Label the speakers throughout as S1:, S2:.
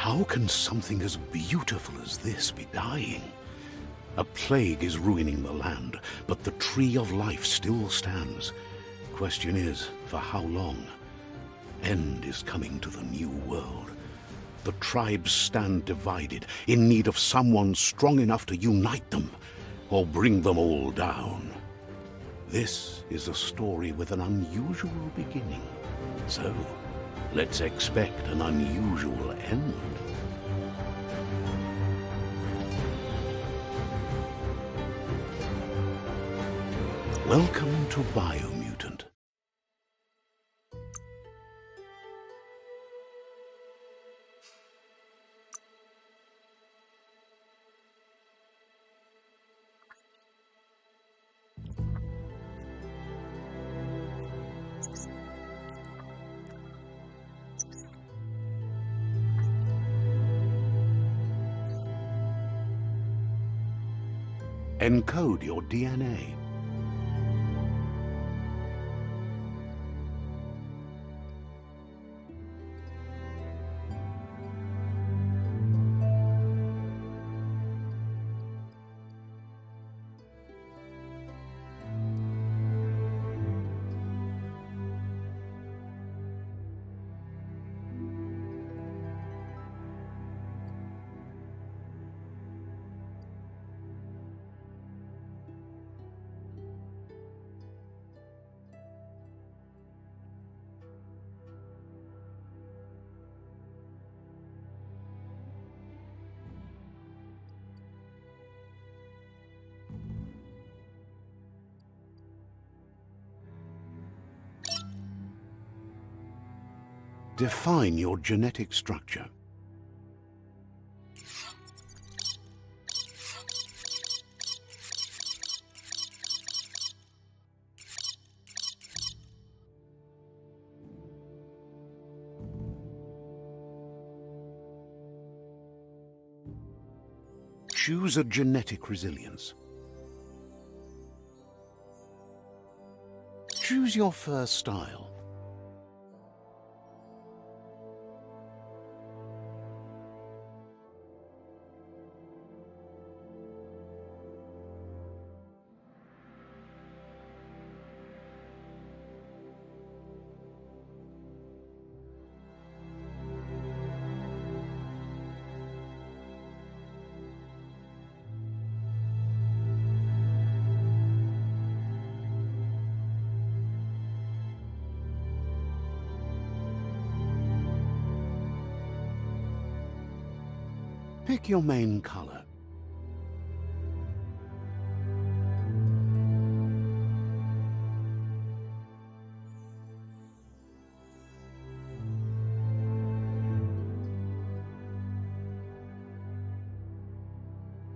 S1: How can something as beautiful as this be dying? A plague is ruining the land, but the tree of life still stands. Question is, for how long? End is coming to the new world. The tribes stand divided, in need of someone strong enough to unite them, or bring them all down. This is a story with an unusual beginning. So, let's expect an unusual end. Welcome to Biomutant. Encode your DNA. Define your genetic structure. Choose a genetic resilience. Choose your first style. Pick your main color.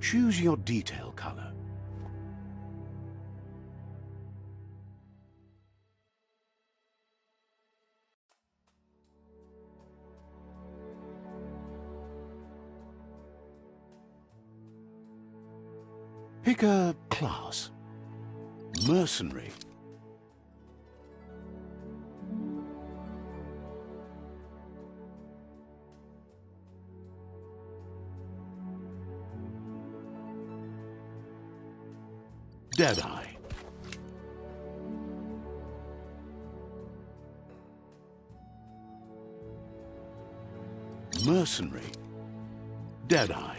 S1: Choose your detail color. Pick a class. Mercenary. Deadeye. Mercenary. Deadeye.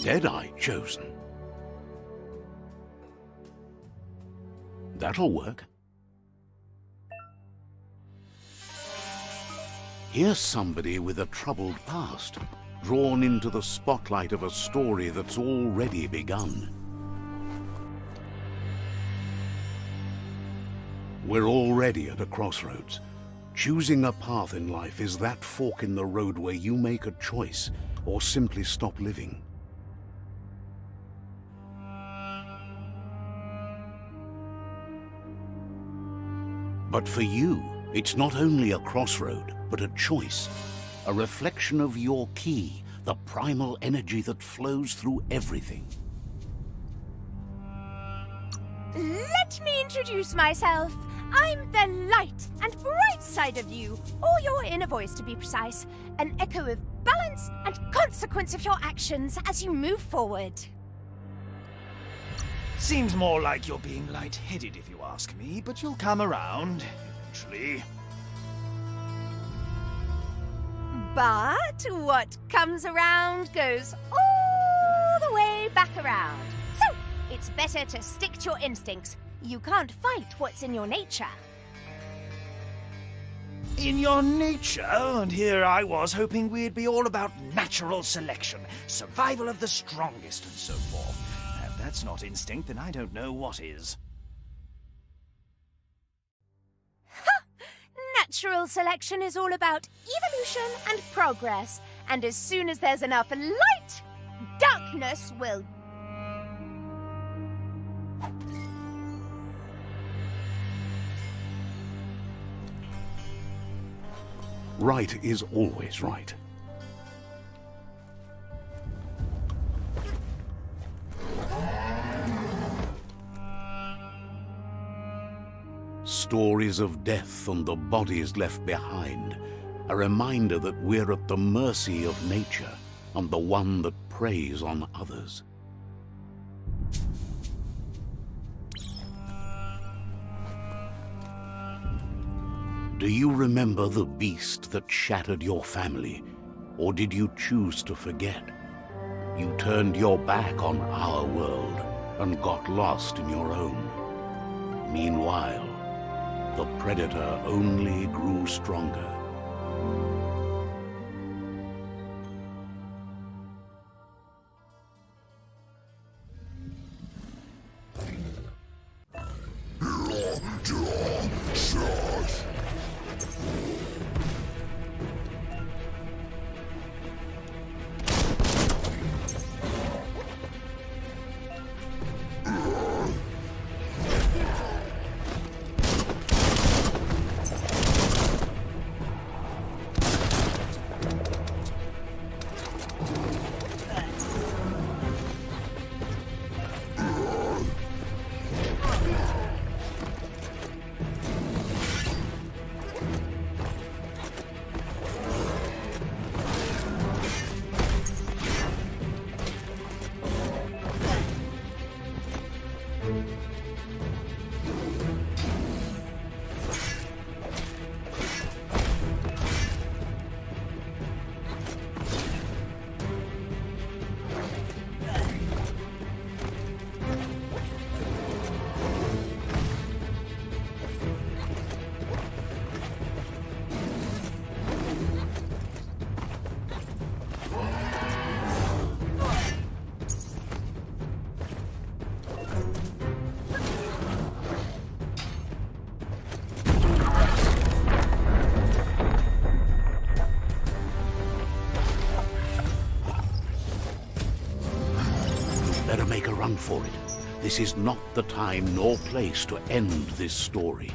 S1: Deadeye chosen. That'll work. Here's somebody with a troubled past, drawn into the spotlight of a story that's already begun. We're already at a crossroads. Choosing a path in life is that fork in the road where you make a choice or simply stop living. But for you, it's not only a crossroad, but a choice. A reflection of your key, the primal energy that flows through everything.
S2: Let me introduce myself. I'm the light and bright side of you, or your inner voice to be precise, an echo of balance and consequence of your actions as you move forward.
S3: Seems more like you're being light-headed if you ask me, but you'll come around, eventually.
S2: But what comes around goes all the way back around. So, it's better to stick to your instincts. You can't fight what's in your nature.
S3: In your nature? And here I was hoping we'd be all about natural selection, survival of the strongest and so forth. If that's not instinct, then I don't know what is.
S2: Natural selection is all about evolution and progress, and as soon as there's enough light, darkness will...
S1: Right is always right. Stories of death and the bodies left behind, a reminder that we're at the mercy of nature and the one that preys on others. Do you remember the beast that shattered your family, or did you choose to forget? You turned your back on our world and got lost in your own. Meanwhile, the predator only grew stronger. Better make a run for it. This is not the time nor place to end this story.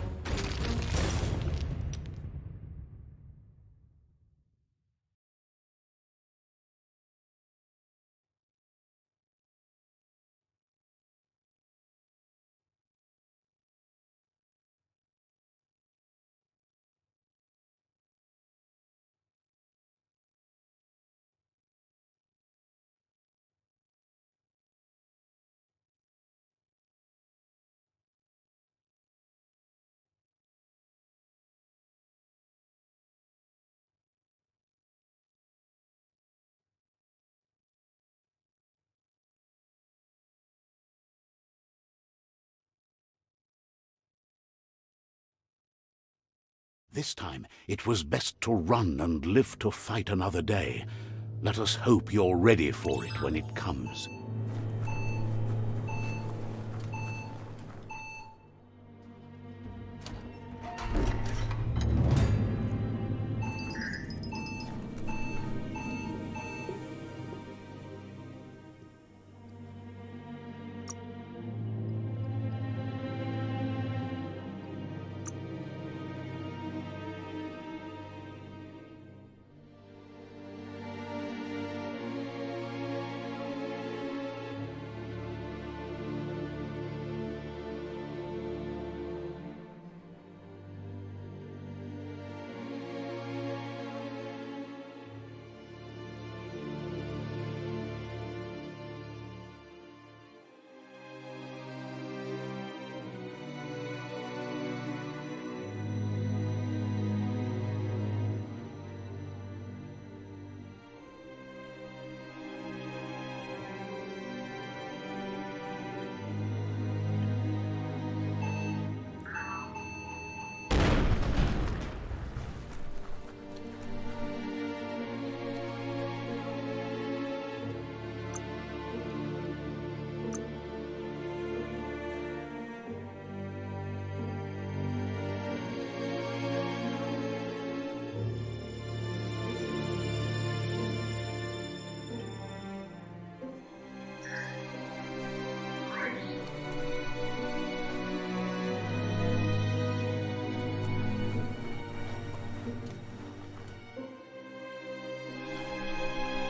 S1: This time, it was best to run and live to fight another day. Let us hope you're ready for it when it comes.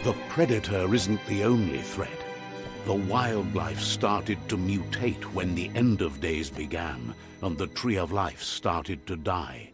S1: The predator isn't the only threat. The wildlife started to mutate when the end of days began, and the tree of life started to die.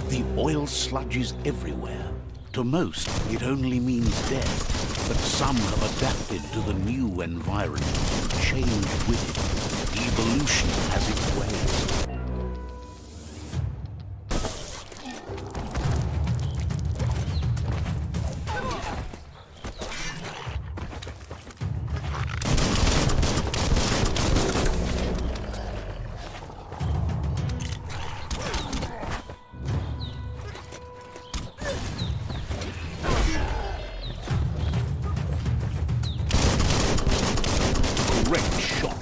S1: The oil sludges everywhere. To most, it only means death, but some have adapted to the new environment and changed with it. Evolution has its ways. Great shot.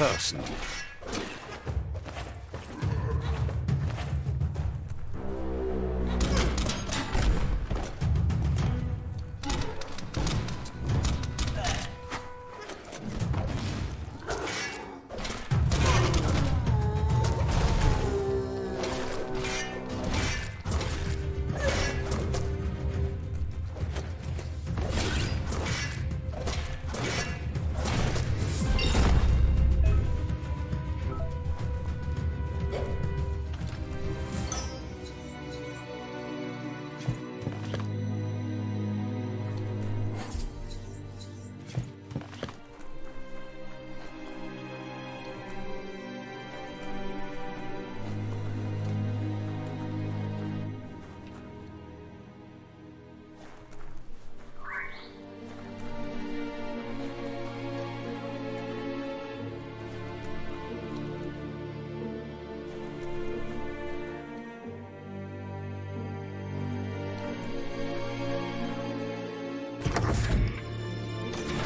S1: person.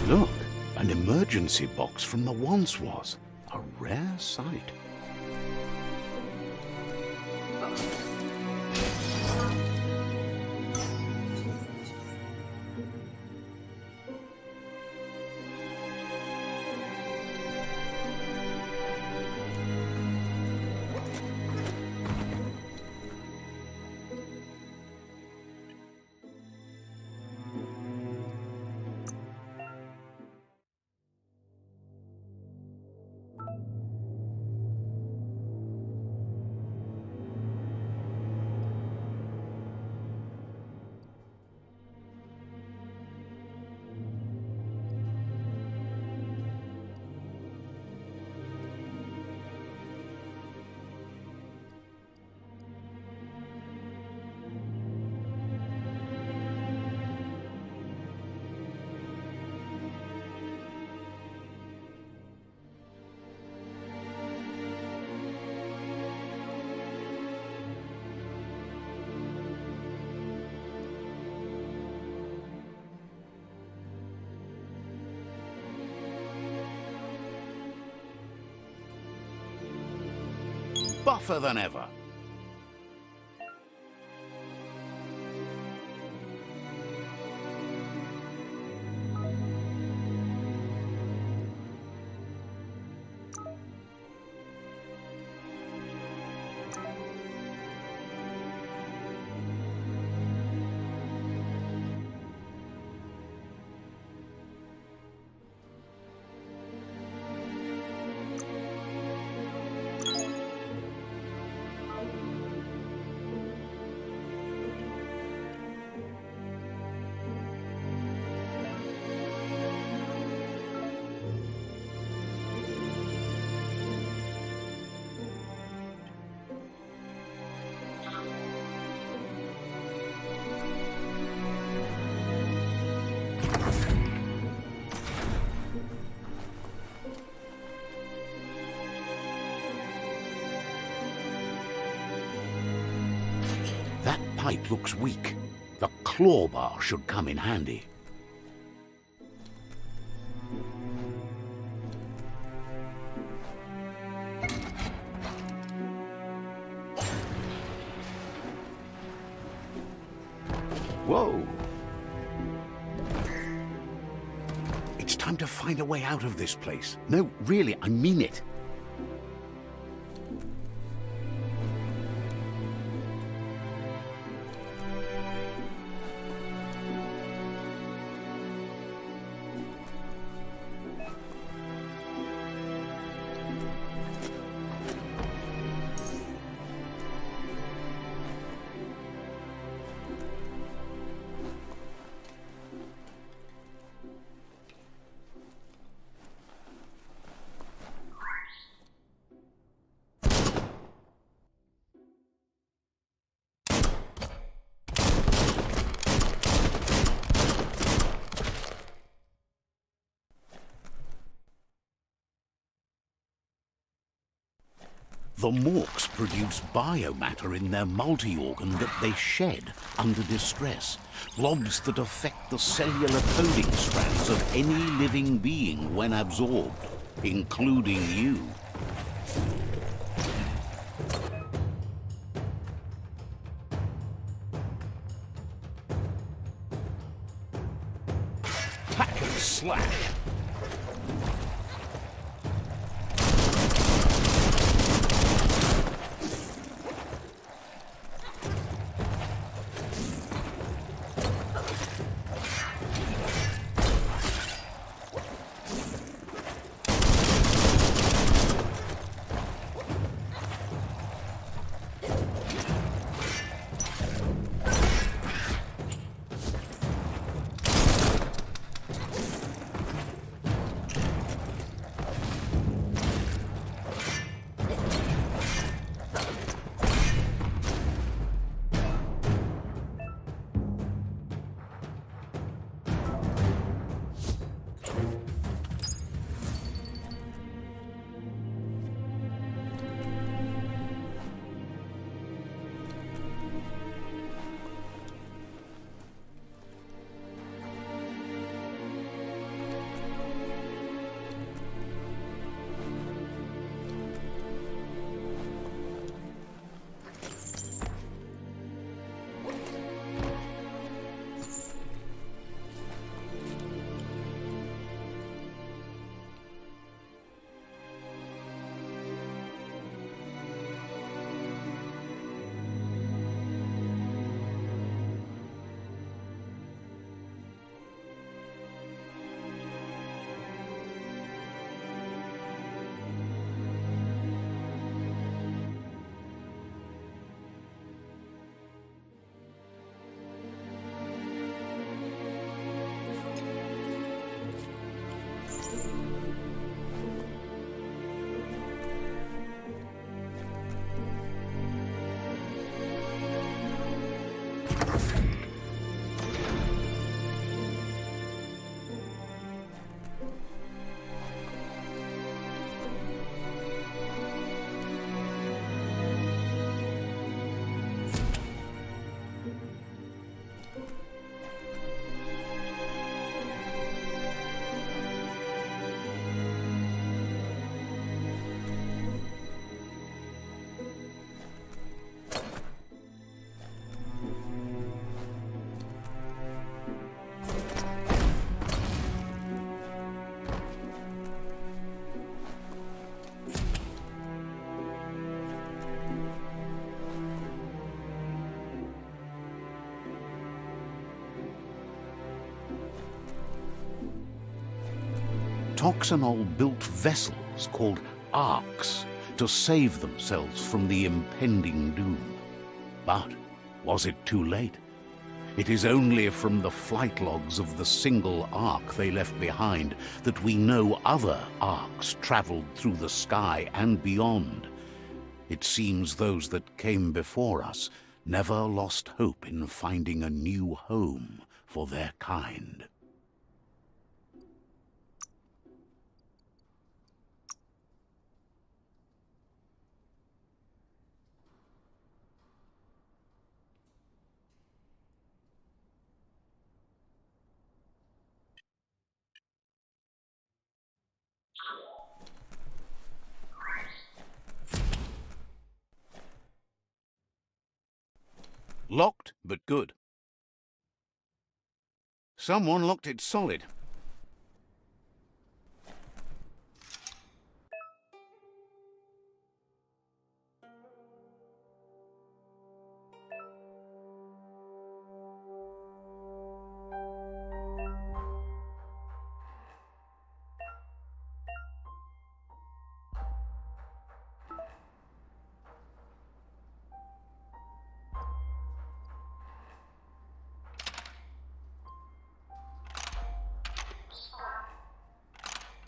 S1: Look, an emergency box from the once was. A rare sight. Buffer than ever. That pipe looks weak. The claw bar should come in handy. Whoa! It's time to find a way out of this place. No, really, I mean it. The morks produce biomatter in their multi-organ that they shed under distress. Blobs that affect the cellular coding strands of any living being when absorbed. including you. Hack and slash. Toxanol built vessels called arks to save themselves from the impending doom. But was it too late? It is only from the flight logs of the single ark they left behind that we know other arks traveled through the sky and beyond. It seems those that came before us never lost hope in finding a new home for their kind. Locked, but good. Someone locked it solid.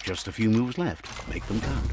S1: Just a few moves left. Make them count.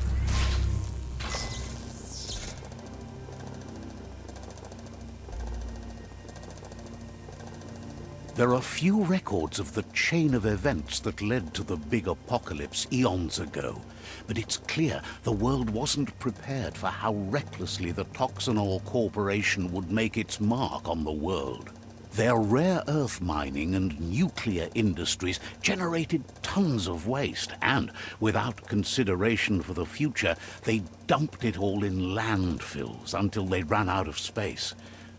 S1: There are few records of the chain of events that led to the big apocalypse eons ago, but it's clear the world wasn't prepared for how recklessly the Toxanol Corporation would make its mark on the world. Their rare earth mining and nuclear industries generated tons of waste, and, without consideration for the future, they dumped it all in landfills until they ran out of space.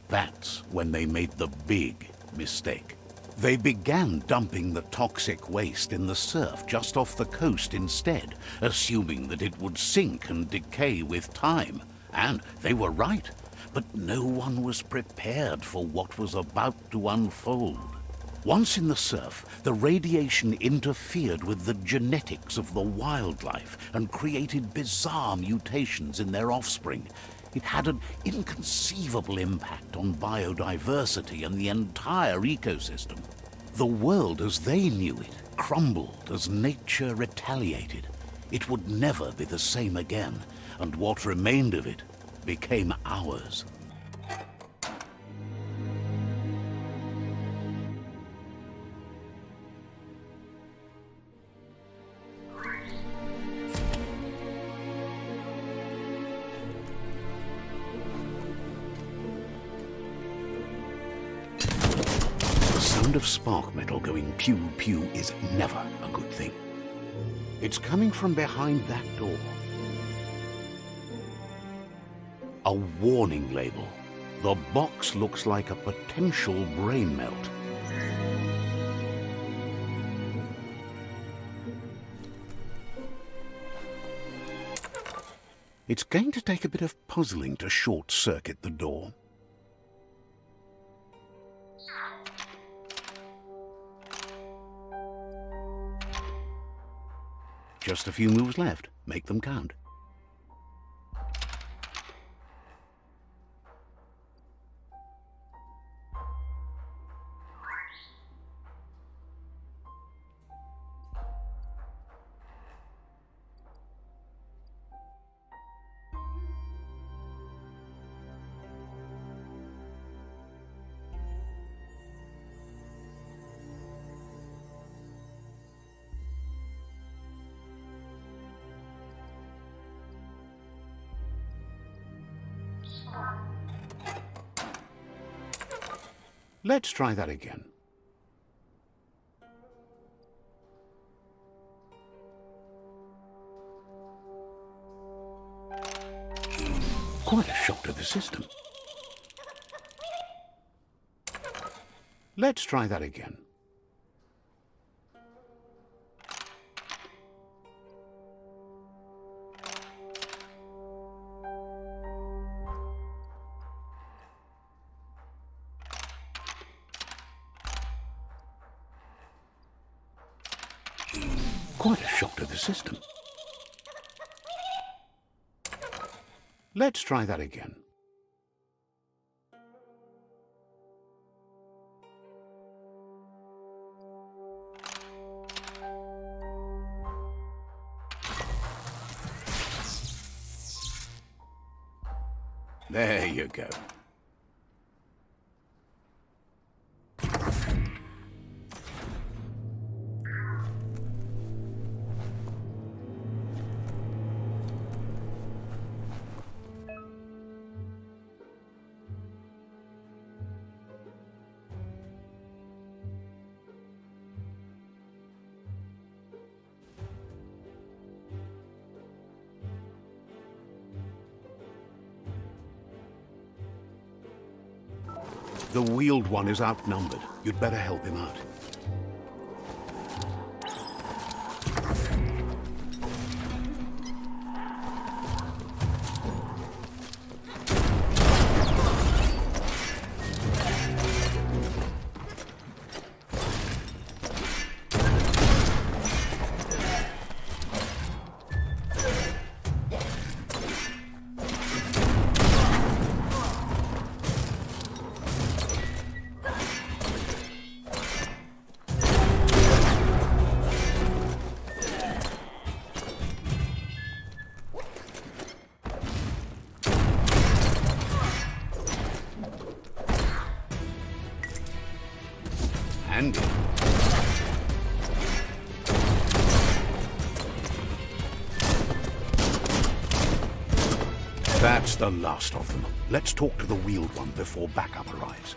S1: That's when they made the big mistake. They began dumping the toxic waste in the surf just off the coast instead, assuming that it would sink and decay with time. And they were right. But no one was prepared for what was about to unfold. Once in the surf, the radiation interfered with the genetics of the wildlife and created bizarre mutations in their offspring. It had an inconceivable impact on biodiversity and the entire ecosystem. The world as they knew it crumbled as nature retaliated. It would never be the same again, and what remained of it became ours. The sound of spark metal going pew-pew is never a good thing. It's coming from behind that door. A warning label. The box looks like a potential brain melt. It's going to take a bit of puzzling to short-circuit the door. Just a few moves left. Make them count. Let's try that again. Quite a shock to the system. Let's try that again. Quite a shock to the system. Let's try that again. There you go. The wheeled one is outnumbered. You'd better help him out. Handy. That's the last of them. Let's talk to the wheeled one before backup arrives.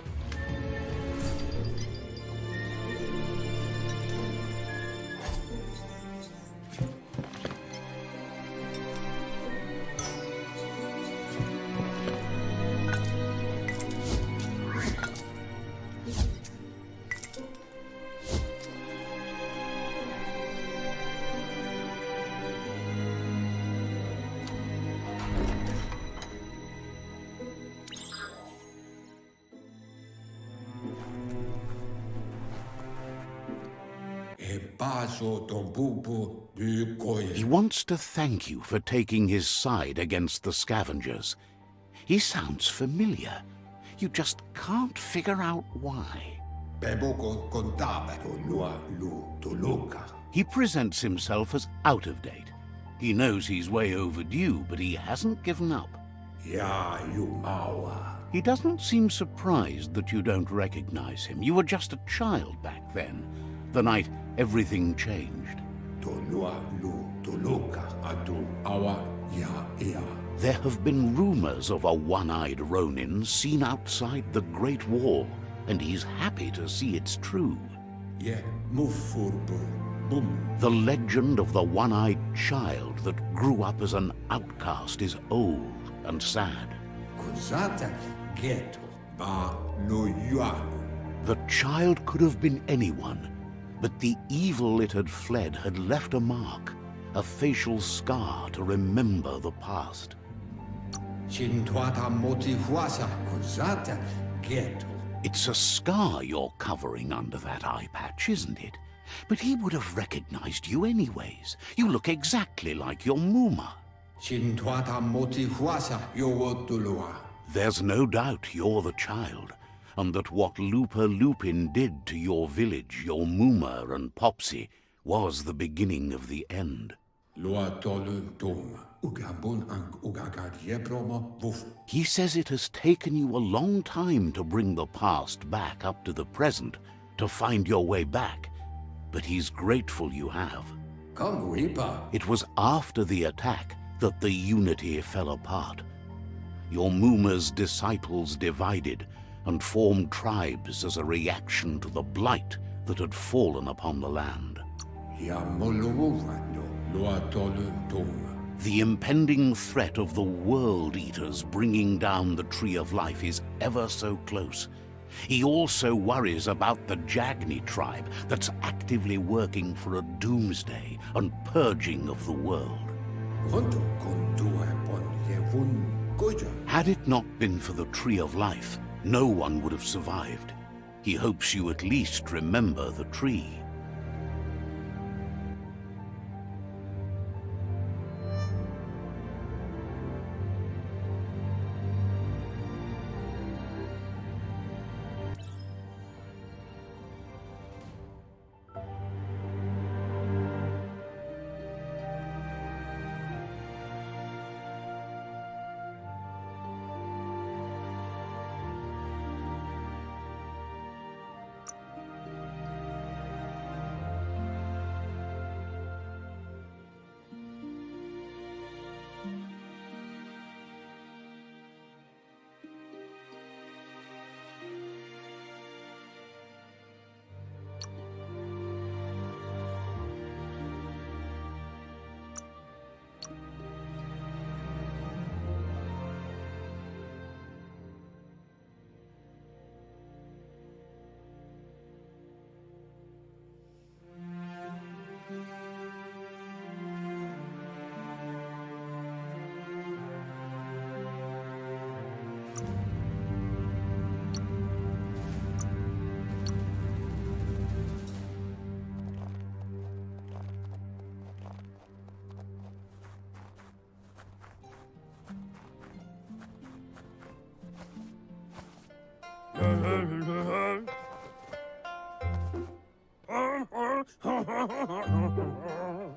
S1: He wants to thank you for taking his side against the scavengers. He sounds familiar. You just can't figure out why. He presents himself as out of date. He knows he's way overdue, but he hasn't given up. He doesn't seem surprised that you don't recognize him. You were just a child back then, the night everything changed. There have been rumors of a one-eyed Ronin seen outside the Great Wall, and he's happy to see it's true. The legend of the one-eyed child that grew up as an outcast is old and sad. The child could have been anyone, but the evil it had fled had left a mark, a facial scar to remember the past. It's a scar you're covering under that eye patch, isn't it? But he would have recognized you anyways. You look exactly like your Muma. There's no doubt you're the child, and that what Lupa Lupin did to your village, your Muma and Popsy, was the beginning of the end. He says it has taken you a long time to bring the past back up to the present, to find your way back, but he's grateful you have. It was after the attack that the unity fell apart. Your Muma's disciples divided and formed tribes as a reaction to the blight that had fallen upon the land. The impending threat of the World Eaters bringing down the Tree of Life is ever so close. He also worries about the Jagni tribe that's actively working for a doomsday and purging of the world. Had it not been for the Tree of Life, no one would have survived. He hopes you at least remember the tree.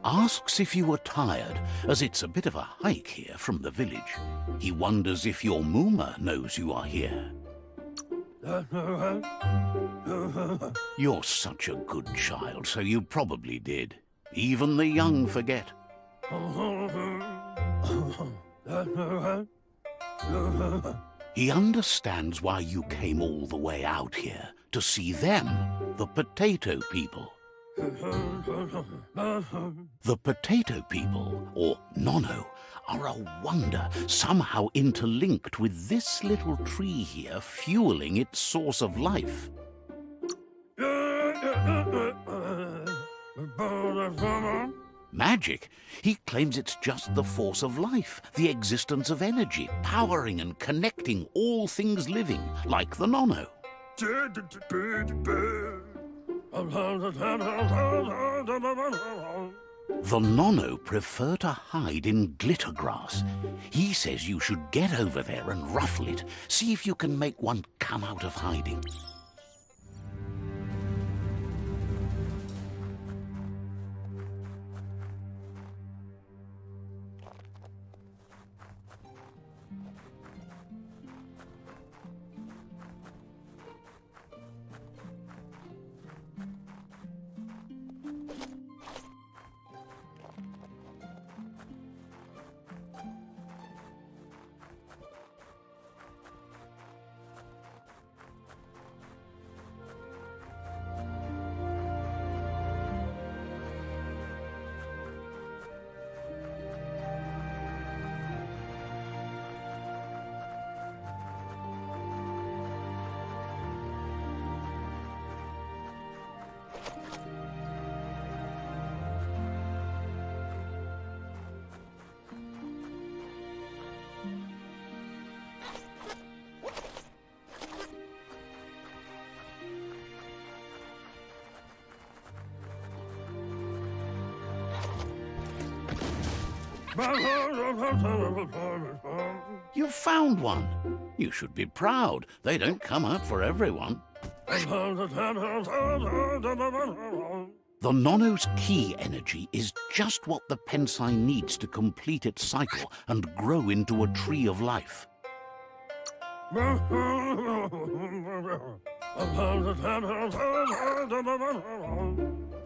S1: Asks if you were tired, as it's a bit of a hike here from the village. He wonders if your Muma knows you are here. You're such a good child, so you probably did. Even the young forget. He understands why you came all the way out here, to see them, the potato people. The potato people, or Nono, are a wonder, somehow interlinked with this little tree here fueling its source of life. Magic? He claims it's just the force of life, the existence of energy, powering and connecting all things living, like the Nono. The Nono prefer to hide in glitter grass. He says you should get over there and ruffle it. See if you can make one come out of hiding. You found one. You should be proud. They don't come up for everyone. The Nono's key energy is just what the Pensai needs to complete its cycle and grow into a tree of life.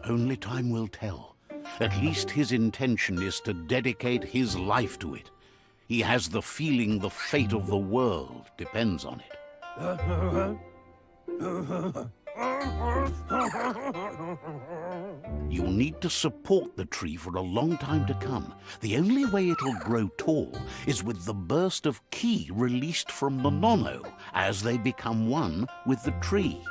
S1: Only time will tell. At least his intention is to dedicate his life to it. He has the feeling the fate of the world depends on it. You'll need to support the tree for a long time to come. The only way it'll grow tall is with the burst of ki released from the Nono as they become one with the tree.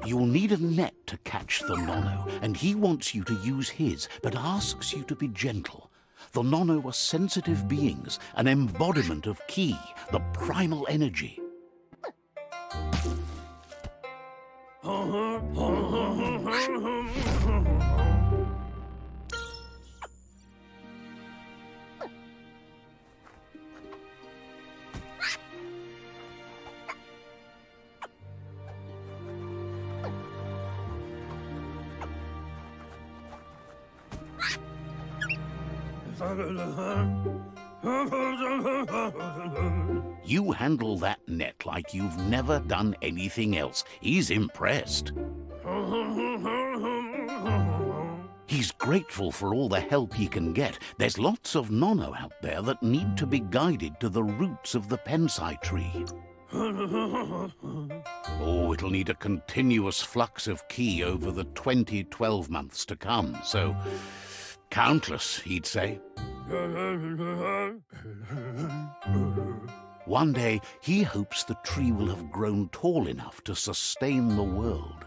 S1: You'll need a net to catch the Nono, and he wants you to use his, but asks you to be gentle. The Nono are sensitive beings, an embodiment of ki, the primal energy. You handle that net like you've never done anything else. He's impressed. He's grateful for all the help he can get. There's lots of Nono out there that need to be guided to the roots of the Pensai tree. Oh, it'll need a continuous flux of ki over the 12 months to come, so countless, he'd say. One day, he hopes the tree will have grown tall enough to sustain the world.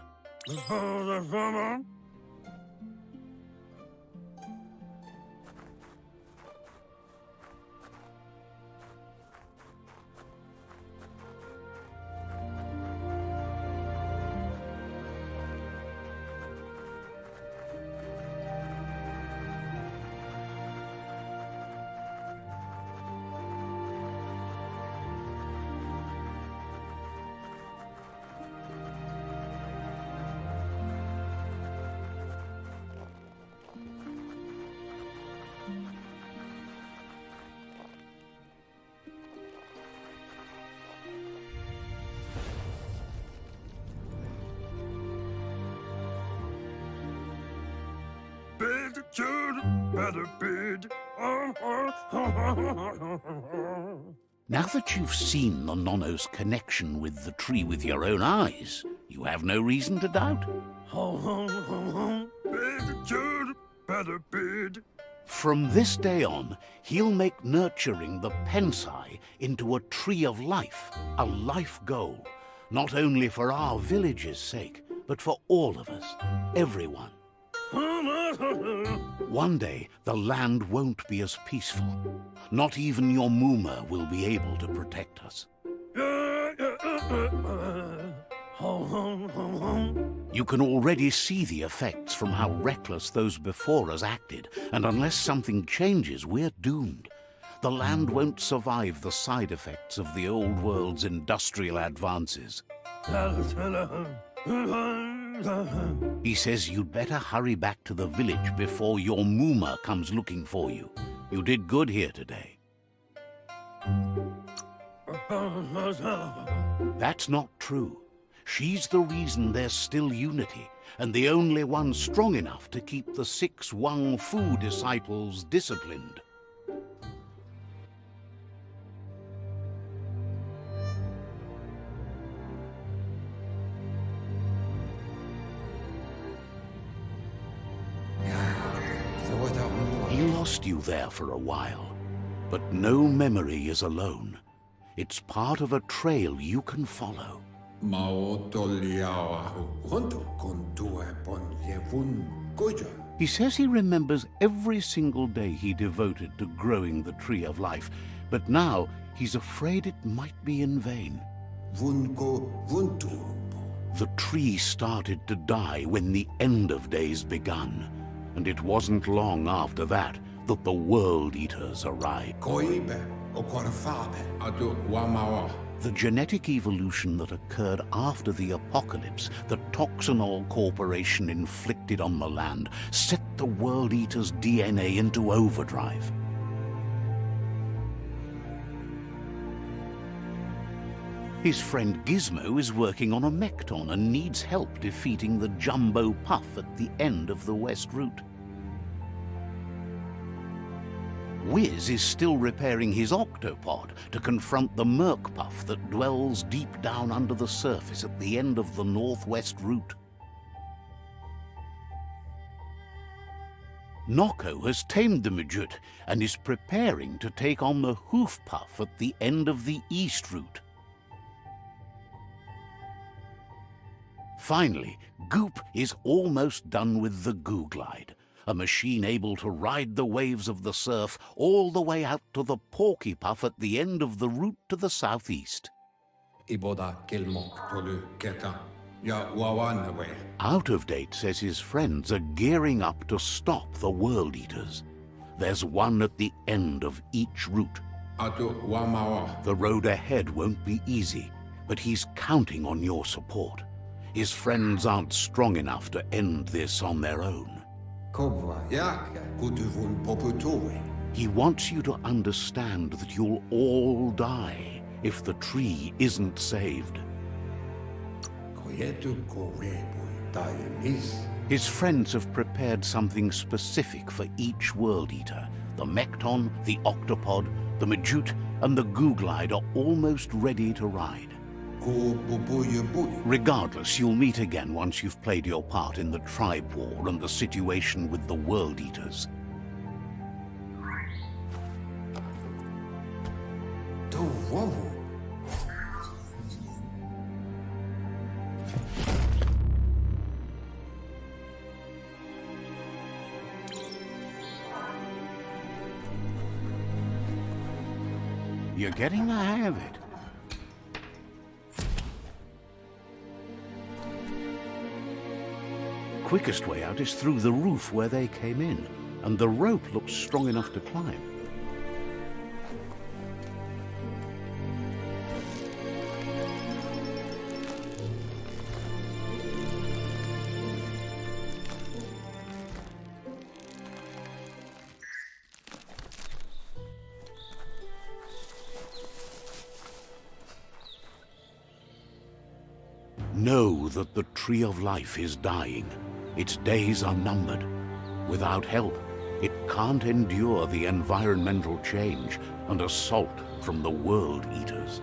S1: Now that you've seen the Nono's connection with the tree with your own eyes, you have no reason to doubt. From this day on, he'll make nurturing the Pensai into a tree of life, a life goal, not only for our village's sake, but for all of us, everyone. One day, the land won't be as peaceful. Not even your Muma will be able to protect us. You can already see the effects from how reckless those before us acted, and unless something changes, we're doomed. The land won't survive the side effects of the old world's industrial advances. He says you'd better hurry back to the village before your Muma comes looking for you. You did good here today. That's not true. She's the reason there's still unity, and the only one strong enough to keep the 6 Wang Fu disciples disciplined. He lost you there for a while, but no memory is alone. It's part of a trail you can follow. He says he remembers every single day he devoted to growing the Tree of Life, but now he's afraid it might be in vain. The tree started to die when the end of days begun, and it wasn't long after that that the World Eaters arrived. The genetic evolution that occurred after the apocalypse that Toxanol Corporation inflicted on the land set the World Eater's DNA into overdrive. His friend Gizmo is working on a Mekton and needs help defeating the Jumbo Puff at the end of the West Route. Wiz is still repairing his octopod to confront the Merc Puff that dwells deep down under the surface at the end of the Northwest Route. Noko has tamed the Midget and is preparing to take on the Hoof Puff at the end of the East Route. Finally, Goop is almost done with the Googlide, a machine able to ride the waves of the surf all the way out to the Porky Puff at the end of the route to the southeast. Out of Date says his friends are gearing up to stop the World Eaters. There's one at the end of each route. The road ahead won't be easy, but he's counting on your support. His friends aren't strong enough to end this on their own. He wants you to understand that you'll all die if the tree isn't saved. His friends have prepared something specific for each World Eater. The Mekton, the Octopod, the Majute, and the Googlide are almost ready to ride. Regardless, you'll meet again once you've played your part in the tribe war and the situation with the World Eaters. You're getting the hang of it. Quickest way out is through the roof where they came in, and the rope looks strong enough to climb. Know that the Tree of Life is dying. Its days are numbered. Without help, it can't endure the environmental change and assault from the World Eaters.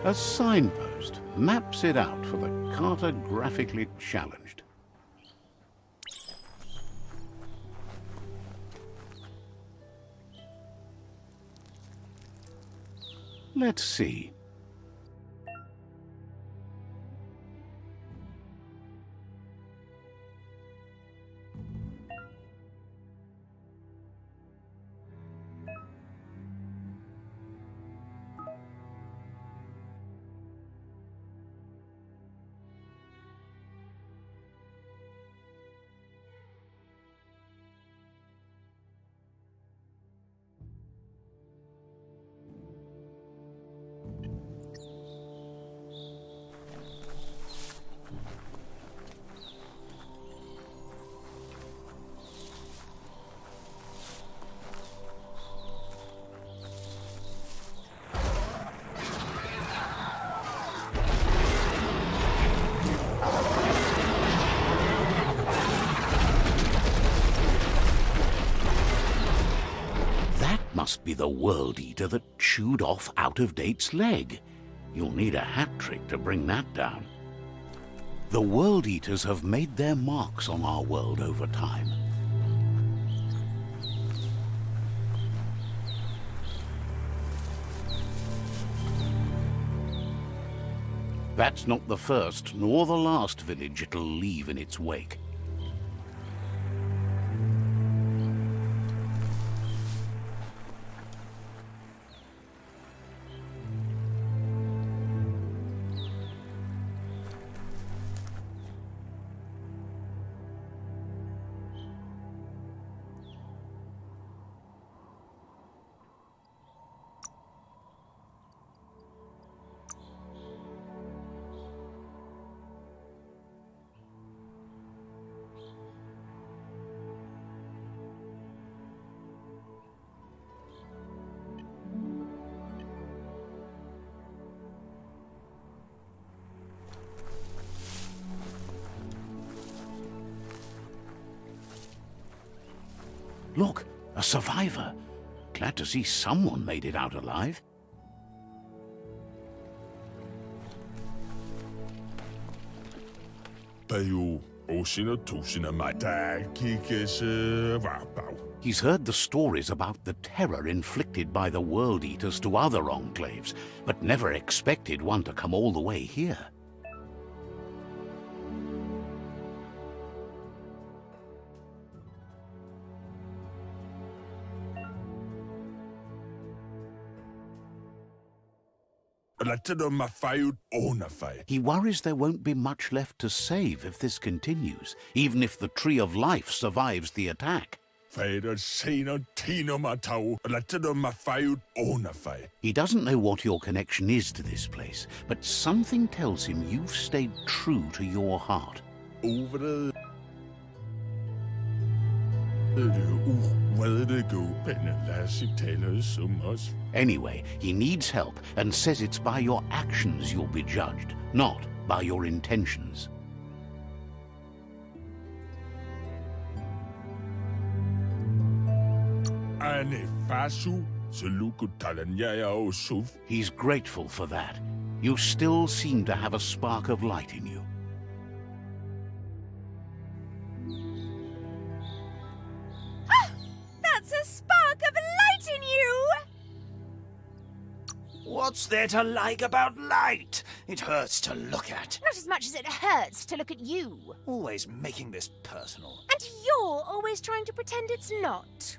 S1: A signpost maps it out for the cartographically challenged. Let's see. Must be the World Eater that chewed off Out-of-Date's leg. You'll need a hat trick to bring that down. The World Eaters have made their marks on our world over time. That's not the first nor the last village it'll leave in its wake. Look, a survivor. Glad to see someone made it out alive. He's heard the stories about the terror inflicted by the World Eaters to other enclaves, but never expected one to come all the way here. He worries there won't be much left to save if this continues, even if the Tree of Life survives the attack. He doesn't know what your connection is to this place, but something tells him you've stayed true to your heart. Anyway, he needs help and says it's by your actions you'll be judged, not by your intentions. He's grateful for that. You still seem to have a spark of light in you.
S2: That's a spark of light in you!
S3: What's there to like about light? It hurts to look at.
S2: Not as much as it hurts to look at you.
S3: Always making this personal.
S2: And you're always trying to pretend it's not.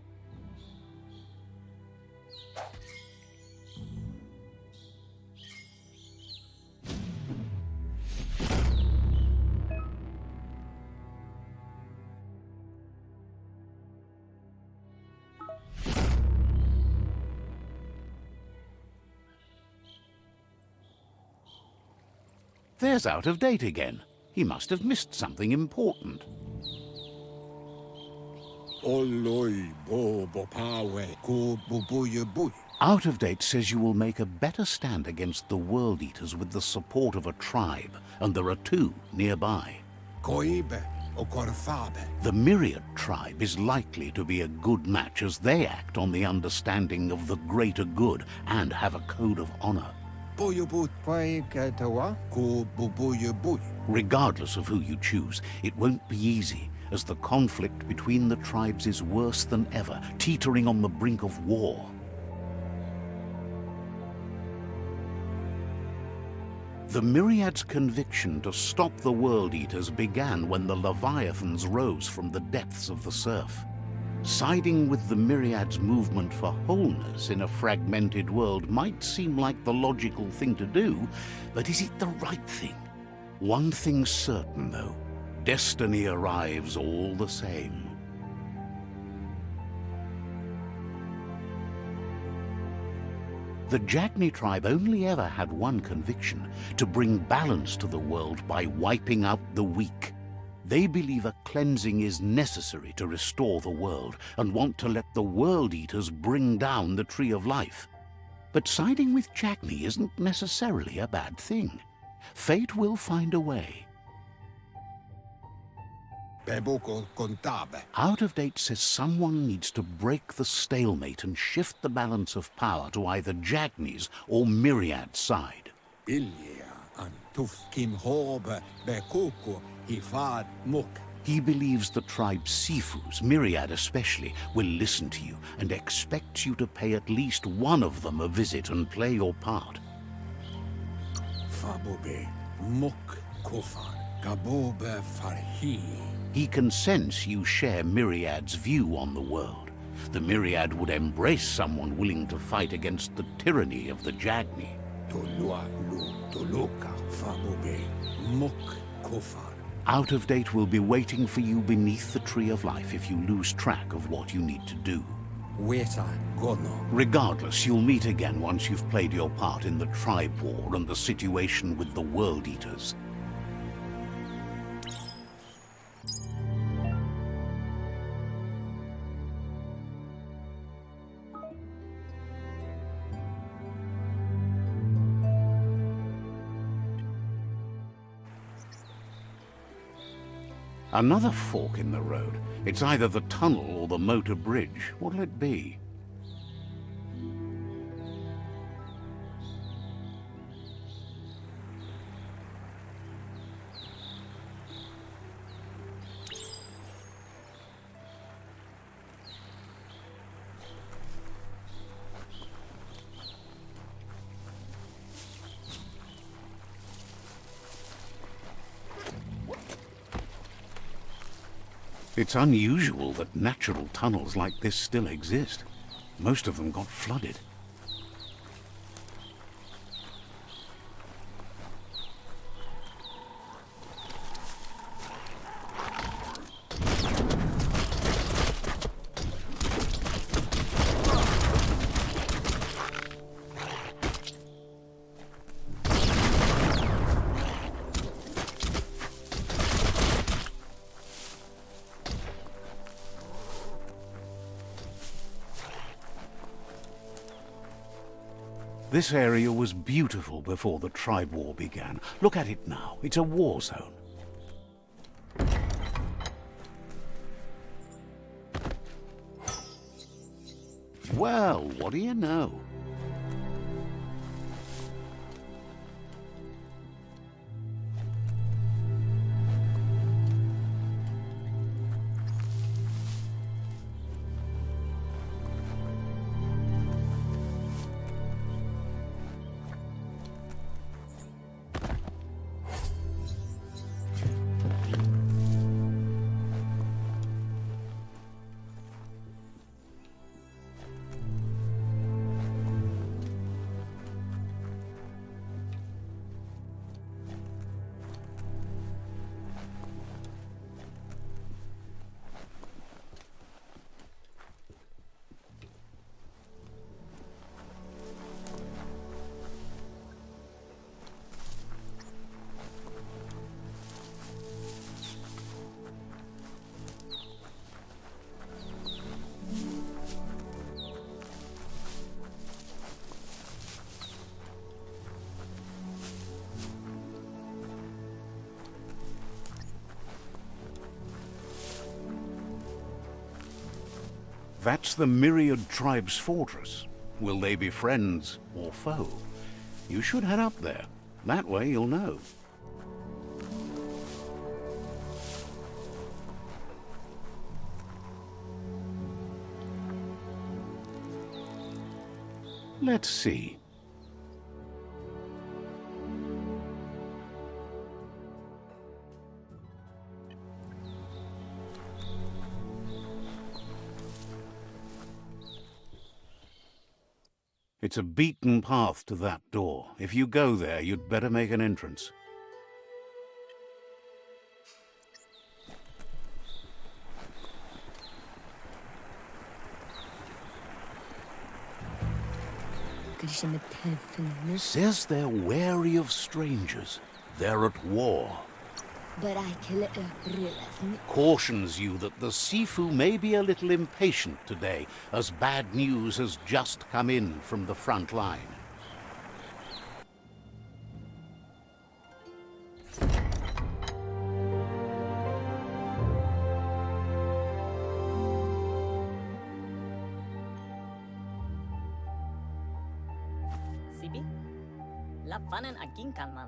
S1: There's Out of Date again. He must have missed something important. Out of Date says you will make a better stand against the World Eaters with the support of a tribe, and there are two nearby. The Myriad tribe is likely to be a good match as they act on the understanding of the greater good and have a code of honor. Regardless of who you choose, it won't be easy, as the conflict between the tribes is worse than ever, teetering on the brink of war. The Myriad's conviction to stop the World Eaters began when the Leviathans rose from the depths of the surf. Siding with the Myriad's movement for wholeness in a fragmented world might seem like the logical thing to do, but is it the right thing? One thing's certain, though. Destiny arrives all the same. The Jagni tribe only ever had one conviction: to bring balance to the world by wiping out the weak. They believe a cleansing is necessary to restore the world, and want to let the World Eaters bring down the Tree of Life. But siding with Jagni isn't necessarily a bad thing. Fate will find a way. Out of Date says someone needs to break the stalemate and shift the balance of power to either Jagni's or Myriad's side. He believes the tribe Sifus, Myriad especially, will listen to you and expects you to pay at least one of them a visit and play your part. He can sense you share Myriad's view on the world. The Myriad would embrace someone willing to fight against the tyranny of the Jagni. Out of Date will be waiting for you beneath the Tree of Life if you lose track of what you need to do. Regardless, you'll meet again once you've played your part in the tribe war and the situation with the World Eaters. Another fork in the road. It's either the tunnel or the motor bridge. What'll it be? It's unusual that natural tunnels like this still exist. Most of them got flooded. This area was beautiful before the tribe war began. Look at it now. It's a war zone. Well, what do you know? That's the Myriad tribe's fortress. Will they be friends or foe? You should head up there. That way you'll know. Let's see. It's a beaten path to that door. If you go there, you'd better make an entrance. Says they're wary of strangers. They're at war. Cautions you that the Sifu may be a little impatient today, as bad news has just come in from the front line.
S4: Sibi? La fanen agin kalman.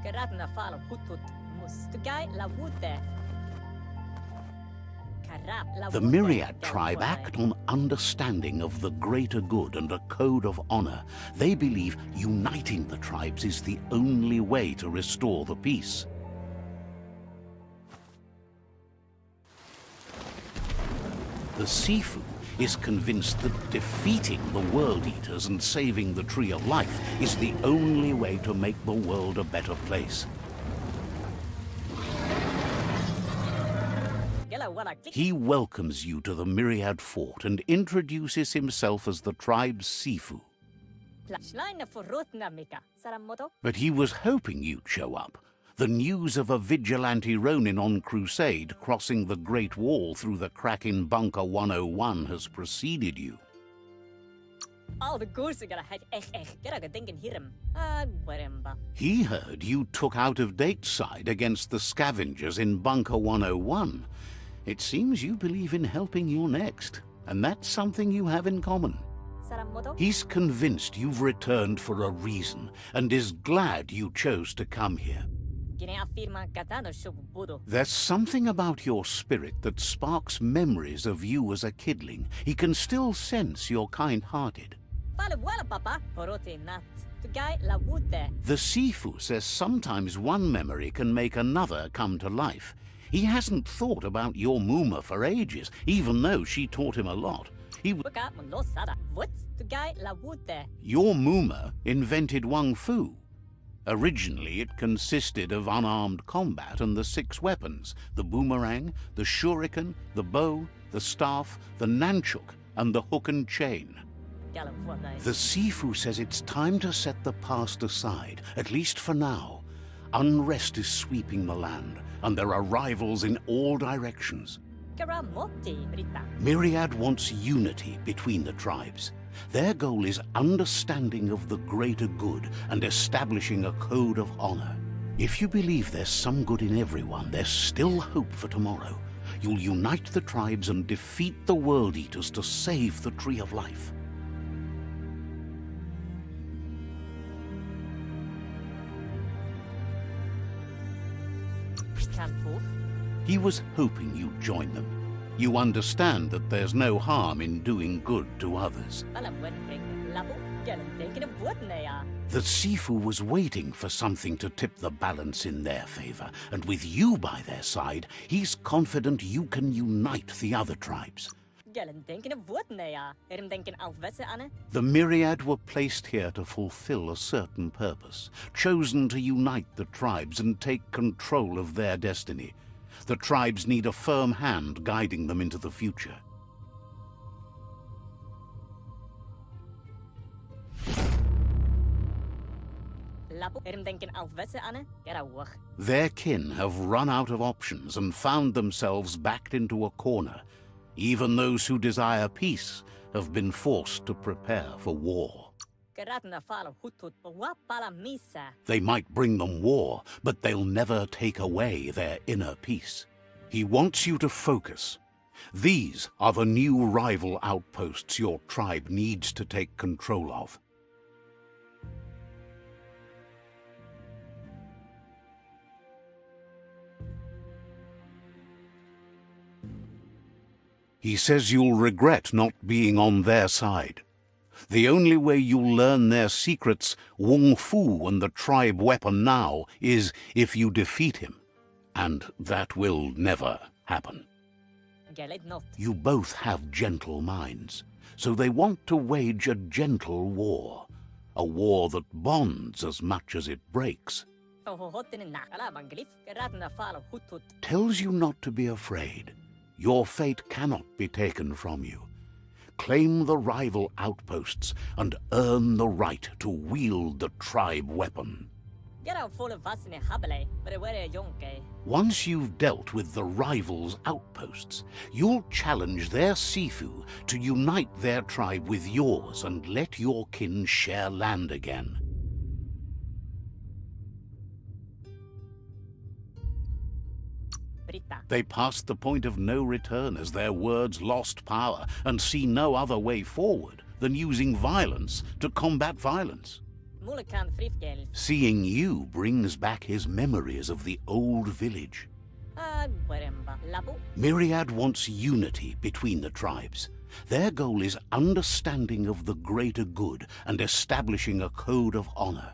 S4: Gerat na fal hutut.
S1: The Myriad tribe act on understanding of the greater good and a code of honor. They believe uniting the tribes is the only way to restore the peace. The Sifu is convinced that defeating the World Eaters and saving the Tree of Life is the only way to make the world a better place. He welcomes you to the Myriad Fort and introduces himself as the tribe's Sifu. But he was hoping you'd show up. The news of a vigilante Ronin on crusade crossing the Great Wall through the crack in Bunker 101 has preceded you. He heard you took out-of-date side against the scavengers in Bunker 101. It seems you believe in helping your next, and that's something you have in common. He's convinced you've returned for a reason, and is glad you chose to come here. There's something about your spirit that sparks memories of you as a kidling. He can still sense you're kind-hearted. The Sifu says sometimes one memory can make another come to life. He hasn't thought about your Muma for ages, even though she taught him a lot. Your Muma invented Wung Fu. Originally, it consisted of unarmed combat and the 6 weapons: the boomerang, the shuriken, the bow, the staff, the nunchuk, and the hook and chain. The Sifu says it's time to set the past aside, at least for now. Unrest is sweeping the land, and there are rivals in all directions. Myriad wants unity between the tribes. Their goal is understanding of the greater good and establishing a code of honor. If you believe there's some good in everyone, there's still hope for tomorrow. You'll unite the tribes and defeat the World Eaters to save the Tree of Life. He was hoping you'd join them. You understand that there's no harm in doing good to others. The Sifu was waiting for something to tip the balance in their favor, and with you by their side, he's confident you can unite the other tribes. The Myriad were placed here to fulfill a certain purpose, chosen to unite the tribes and take control of their destiny. The tribes need a firm hand guiding them into the future. Their kin have run out of options and found themselves backed into a corner. Even those who desire peace have been forced to prepare for war. They might bring them war, but they'll never take away their inner peace. He wants you to focus. These are the new rival outposts your tribe needs to take control of. He says you'll regret not being on their side. The only way you'll learn their secrets, Wung Fu and the tribe weapon now, is if you defeat him. And that will never happen.
S4: Galet not.
S1: You both have gentle minds, so they want to wage a gentle war. A war that bonds as much as it breaks. Tells you not to be afraid. Your fate cannot be taken from you. Claim the rival outposts and earn the right to wield the tribe weapon. Once you've dealt with the rivals' outposts, you'll challenge their Sifu to unite their tribe with yours and let your kin share land again. They passed the point of no return as their words lost power and see no other way forward than using violence to combat violence. Seeing you brings back his memories of the old village. Myriad wants unity between the tribes. Their goal is understanding of the greater good and establishing a code of honor.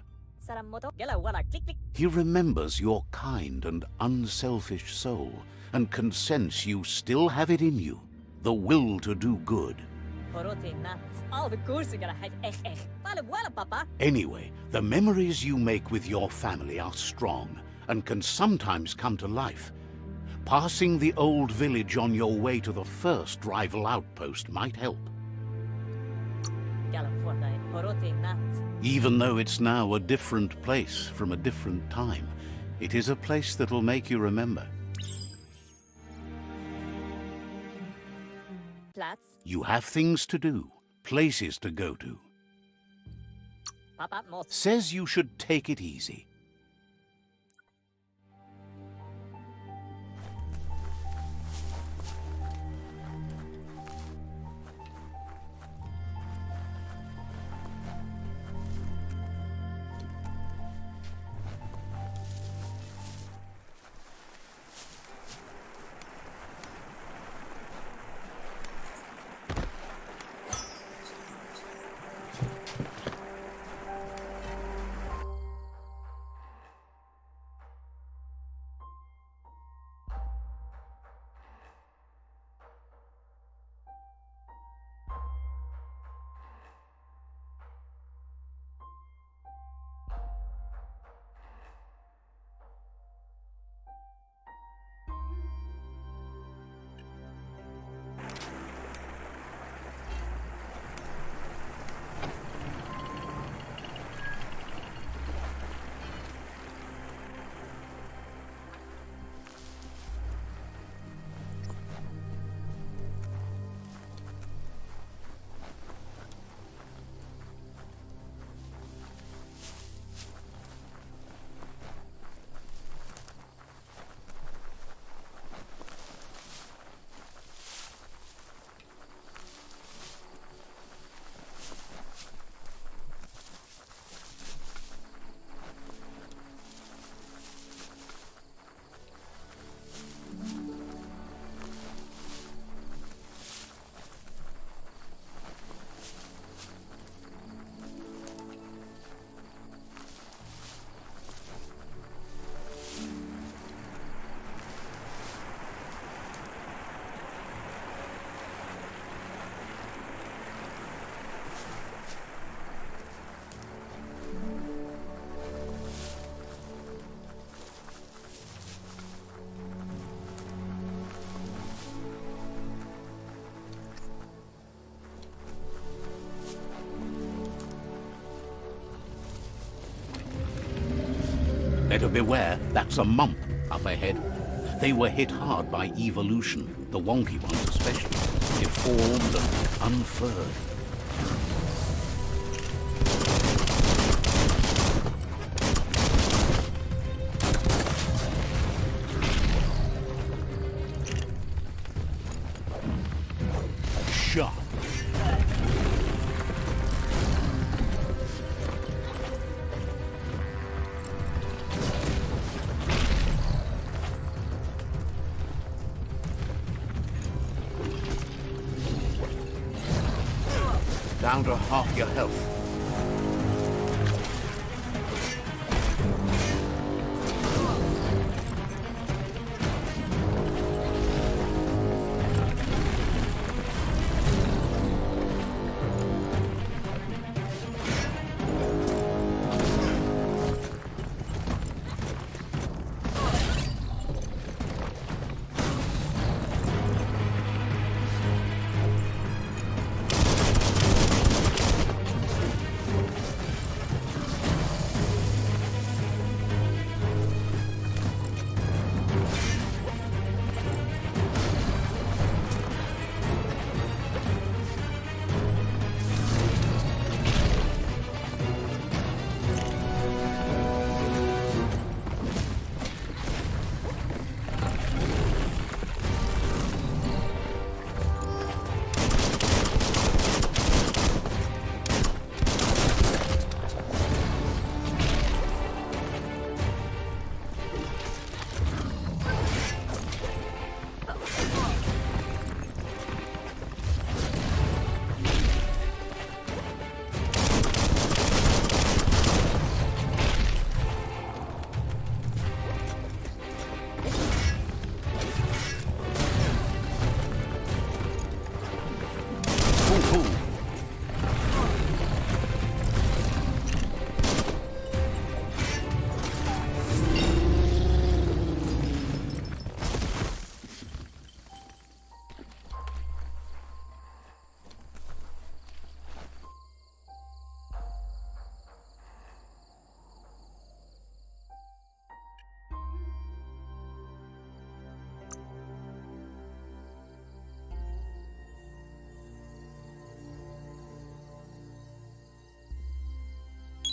S1: He remembers your kind and unselfish soul and can sense you still have it in you, the will to do good. Anyway, the memories you make with your family are strong and can sometimes come to life. Passing the old village on your way to the first rival outpost might help. Even though it's now a different place from a different time, it is a place that'll make you remember. You have things to do, places to go to. Says you should take it easy. Better beware, that's a mump up ahead. They were hit hard by evolution, the wonky ones especially, deformed and unfurred. Sharp. Down to half your health.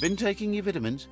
S1: Been taking your vitamins?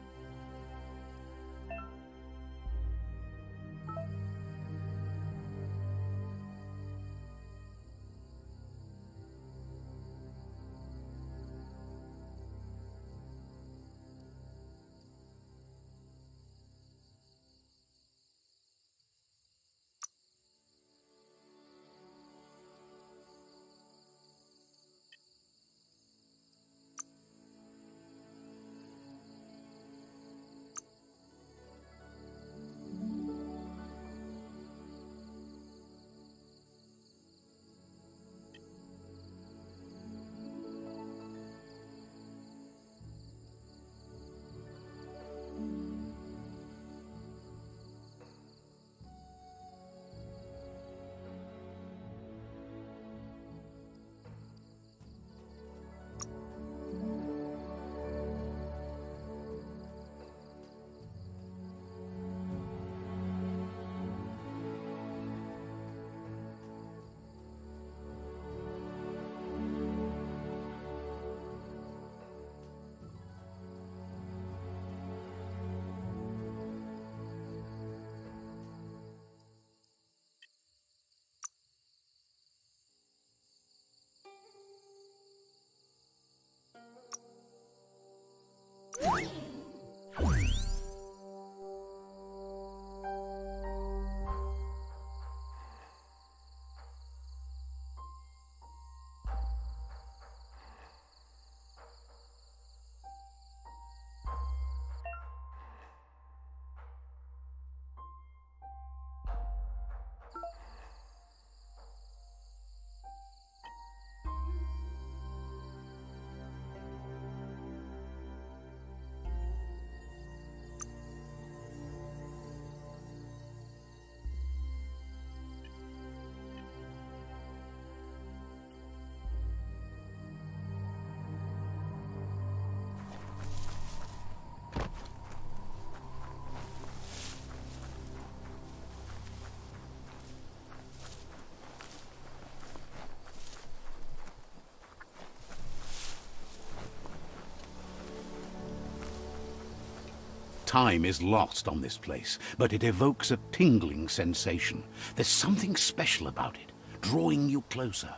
S1: Time is lost on this place, but it evokes a tingling sensation. There's something special about it, drawing you closer.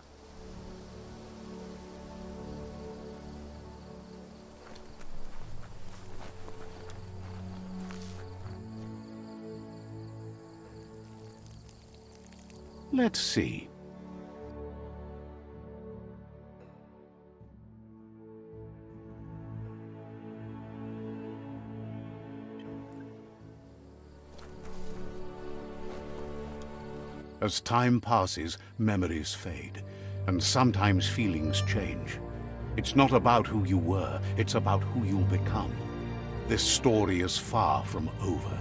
S1: Let's see. As time passes, memories fade, and sometimes feelings change. It's not about who you were, it's about who you'll become. This story is far from over.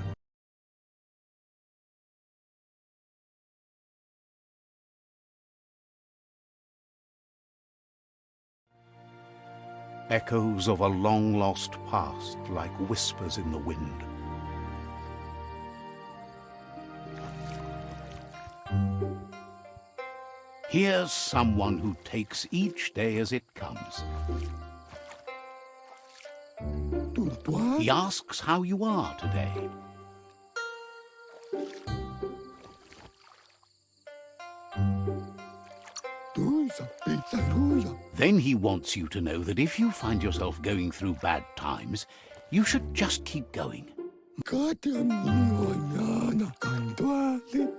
S1: Echoes of a long-lost past like whispers in the wind. Here's someone who takes each day as it comes. He asks how you are today. Then he wants you to know that if you find yourself going through bad times, you should just keep going.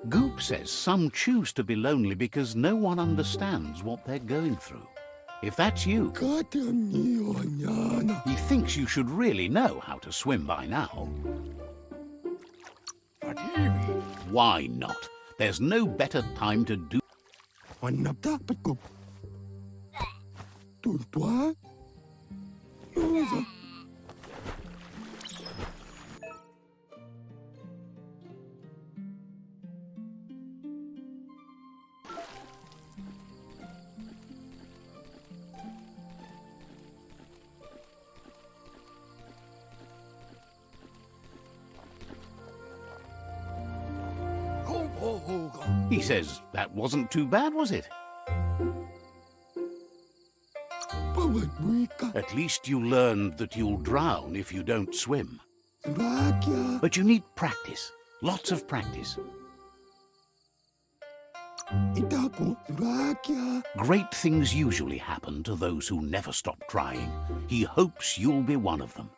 S1: Goop says some choose to be lonely because no one understands what they're going through. If that's you, he thinks you should really know how to swim by now. Why not? There's no better time to do. He says that wasn't too bad, was it? At least you learned that you'll drown if you don't swim. But you need practice, lots of practice. Great things usually happen to those who never stop trying. He hopes you'll be one of them.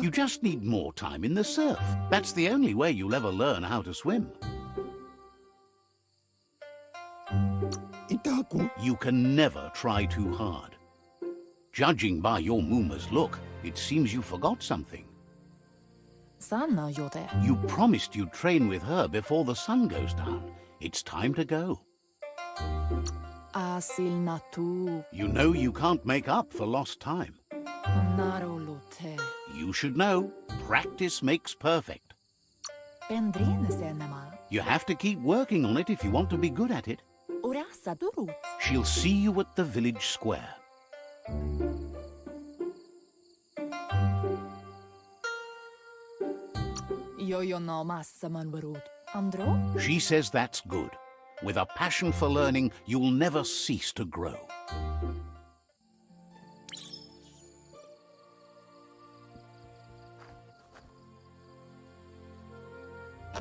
S1: You just need more time in the surf. That's the only way you'll ever learn how to swim. You can never try too hard. Judging by your Muma's look, it seems you forgot something. You promised you'd train with her before the sun goes down. It's time to go. You know you can't make up for lost time. You should know, practice makes perfect. You have to keep working on it if you want to be good at it. She'll see you at the village square. She says that's good. With a passion for learning, you'll never cease to grow.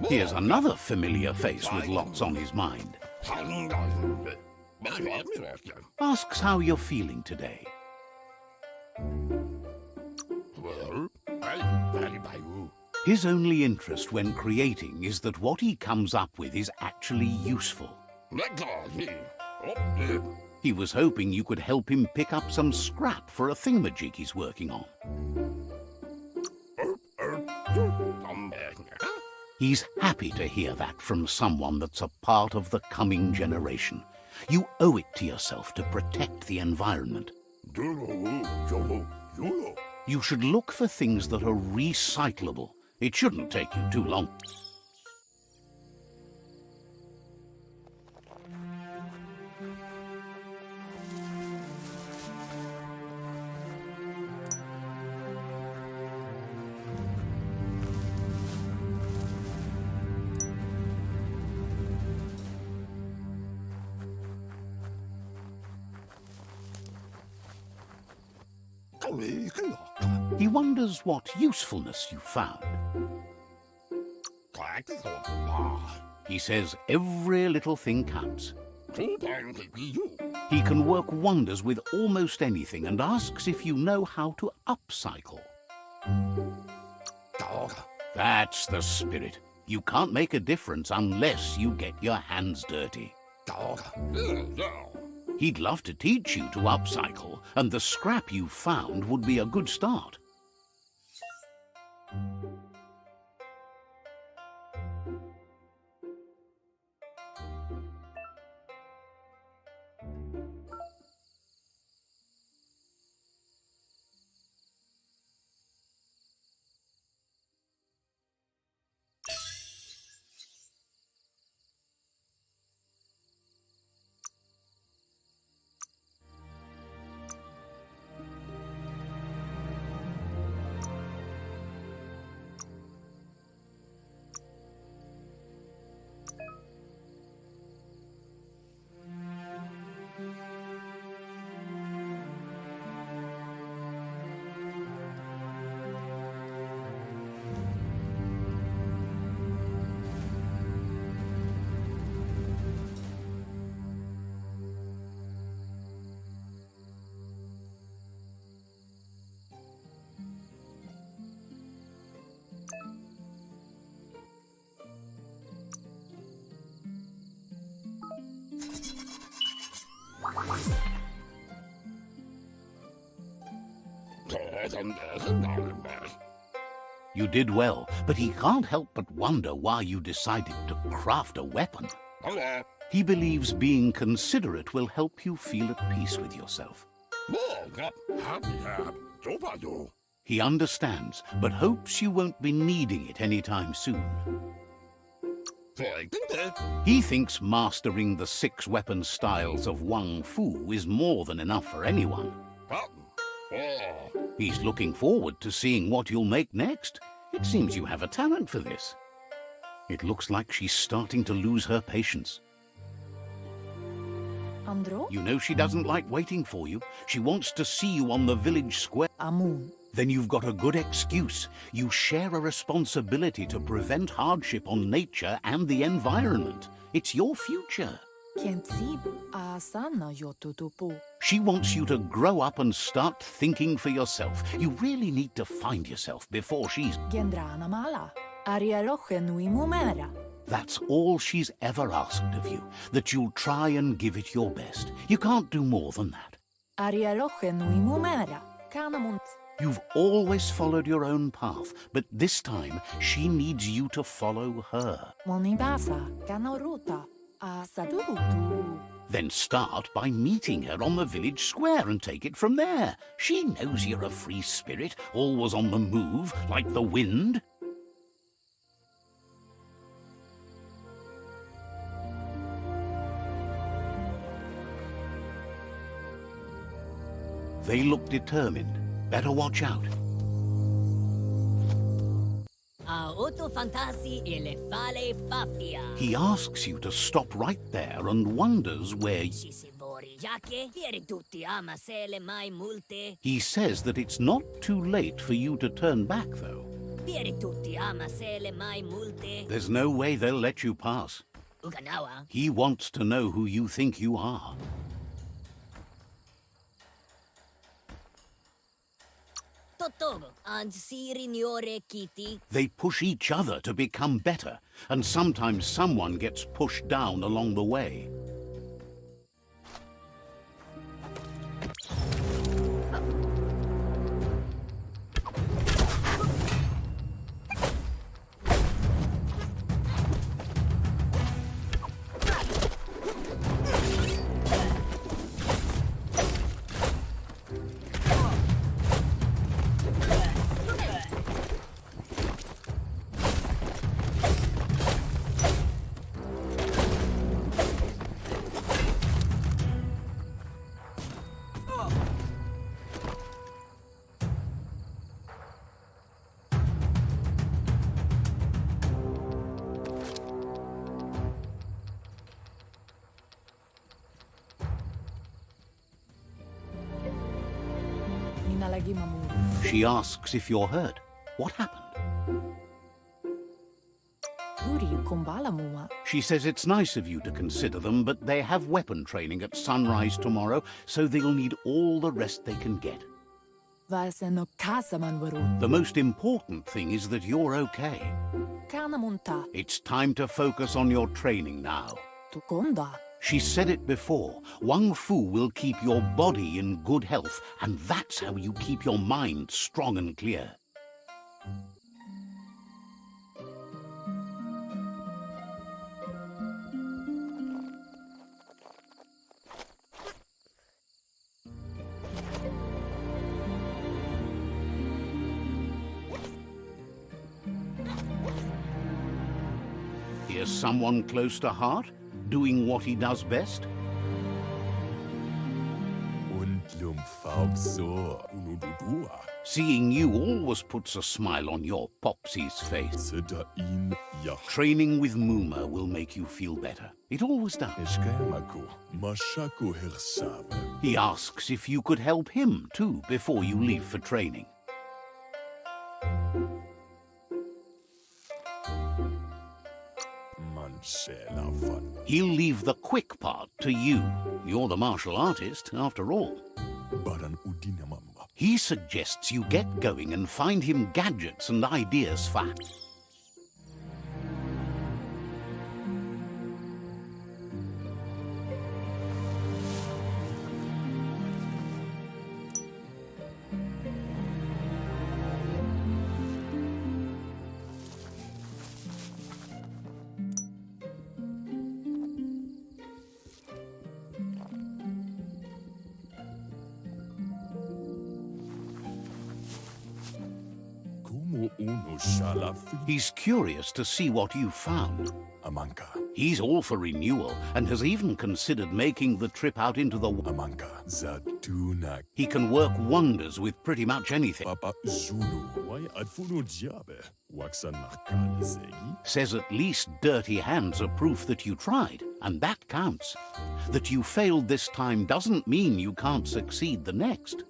S1: Here's another familiar face with lots on his mind. Asks how you're feeling today. His only interest when creating is that what he comes up with is actually useful. He was hoping you could help him pick up some scrap for a thingamajig he's working on. He's happy to hear that from someone that's a part of the coming generation. You owe it to yourself to protect the environment. You should look for things that are recyclable. It shouldn't take you too long. He wonders what usefulness you found. He says every little thing counts. He can work wonders with almost anything and asks if you know how to upcycle. That's the spirit. You can't make a difference unless you get your hands dirty. He'd love to teach you to upcycle, and the scrap you found would be a good start. You did well, but he can't help but wonder why you decided to craft a weapon. He believes being considerate will help you feel at peace with yourself. He understands, but hopes you won't be needing it anytime soon. He thinks mastering the 6 weapon styles of Wang Fu is more than enough for anyone. He's looking forward to seeing what you'll make next. It seems you have a talent for this. It looks like she's starting to lose her patience.
S5: Andro?
S1: You know she doesn't like waiting for you. She wants to see you on the village square.
S5: Amun.
S1: Then you've got a good excuse. You share a responsibility to prevent hardship on nature and the environment. It's your future.
S5: Kentsib asana yotutupu.
S1: She wants you to grow up and start thinking for yourself. You really need to find yourself before she's...
S5: Gendrana mala. Ariaroche nui mumera.
S1: That's all she's ever asked of you, that you'll try and give it your best. You can't do more than that.
S5: Ariaroche nui mumera. Kanamunt.
S1: You've always followed your own path, but this time she needs you to follow her.
S5: Monibasa. Kanoruta. Asadurutu.
S1: Then start by meeting her on the village square and take it from there. She knows you're a free spirit, always on the move, like the wind. They look determined. Better watch out.
S4: Auto fantasi e le fale fafia.
S1: He asks you to stop right there and wonders where...
S4: Ci si vori yake, vieri tutti ama se le mai multe.
S1: He says that it's not too late for you to turn back, though.
S4: Vieri tutti ama se le mai multe.
S1: There's no way they'll let you pass.
S4: Uganawa.
S1: He wants to know who you think you are.
S4: Totogo, and Sirignore Kitty.
S1: They push each other to become better, and sometimes someone gets pushed down along the way.
S5: Minalagi mamu.
S1: She asks if you're hurt. What happened?
S5: Huri kumbala mua.
S1: She says it's nice of you to consider them, but they have weapon training at sunrise tomorrow, so they'll need all the rest they can get.
S5: Vaseno kasaman varu.
S1: The most important thing is that you're okay.
S5: Kanamunta.
S1: It's time to focus on your training now.
S5: Tukonda.
S1: She said it before. Wang Fu will keep your body in good health, and that's how you keep your mind strong and clear. Here's someone close to heart, doing what he does best. Seeing you always puts a smile on your Popsy's face. Training with Muma will make you feel better. It always does. He asks if you could help him, too, before you leave for training. He'll leave the quick part to you. You're the martial artist, after all. He suggests you get going and find him gadgets and ideas for... He's curious to see what you've found.
S6: Amanka.
S1: He's all for renewal and has even considered making the trip out into the...
S6: Amanka. Zatunak.
S1: He can work wonders with pretty much anything.
S6: Papa Zulu. Why adfuno diabe? Waxan markani segi?
S1: Says at least dirty hands are proof that you tried, and that counts. That you failed this time doesn't mean you can't succeed the next.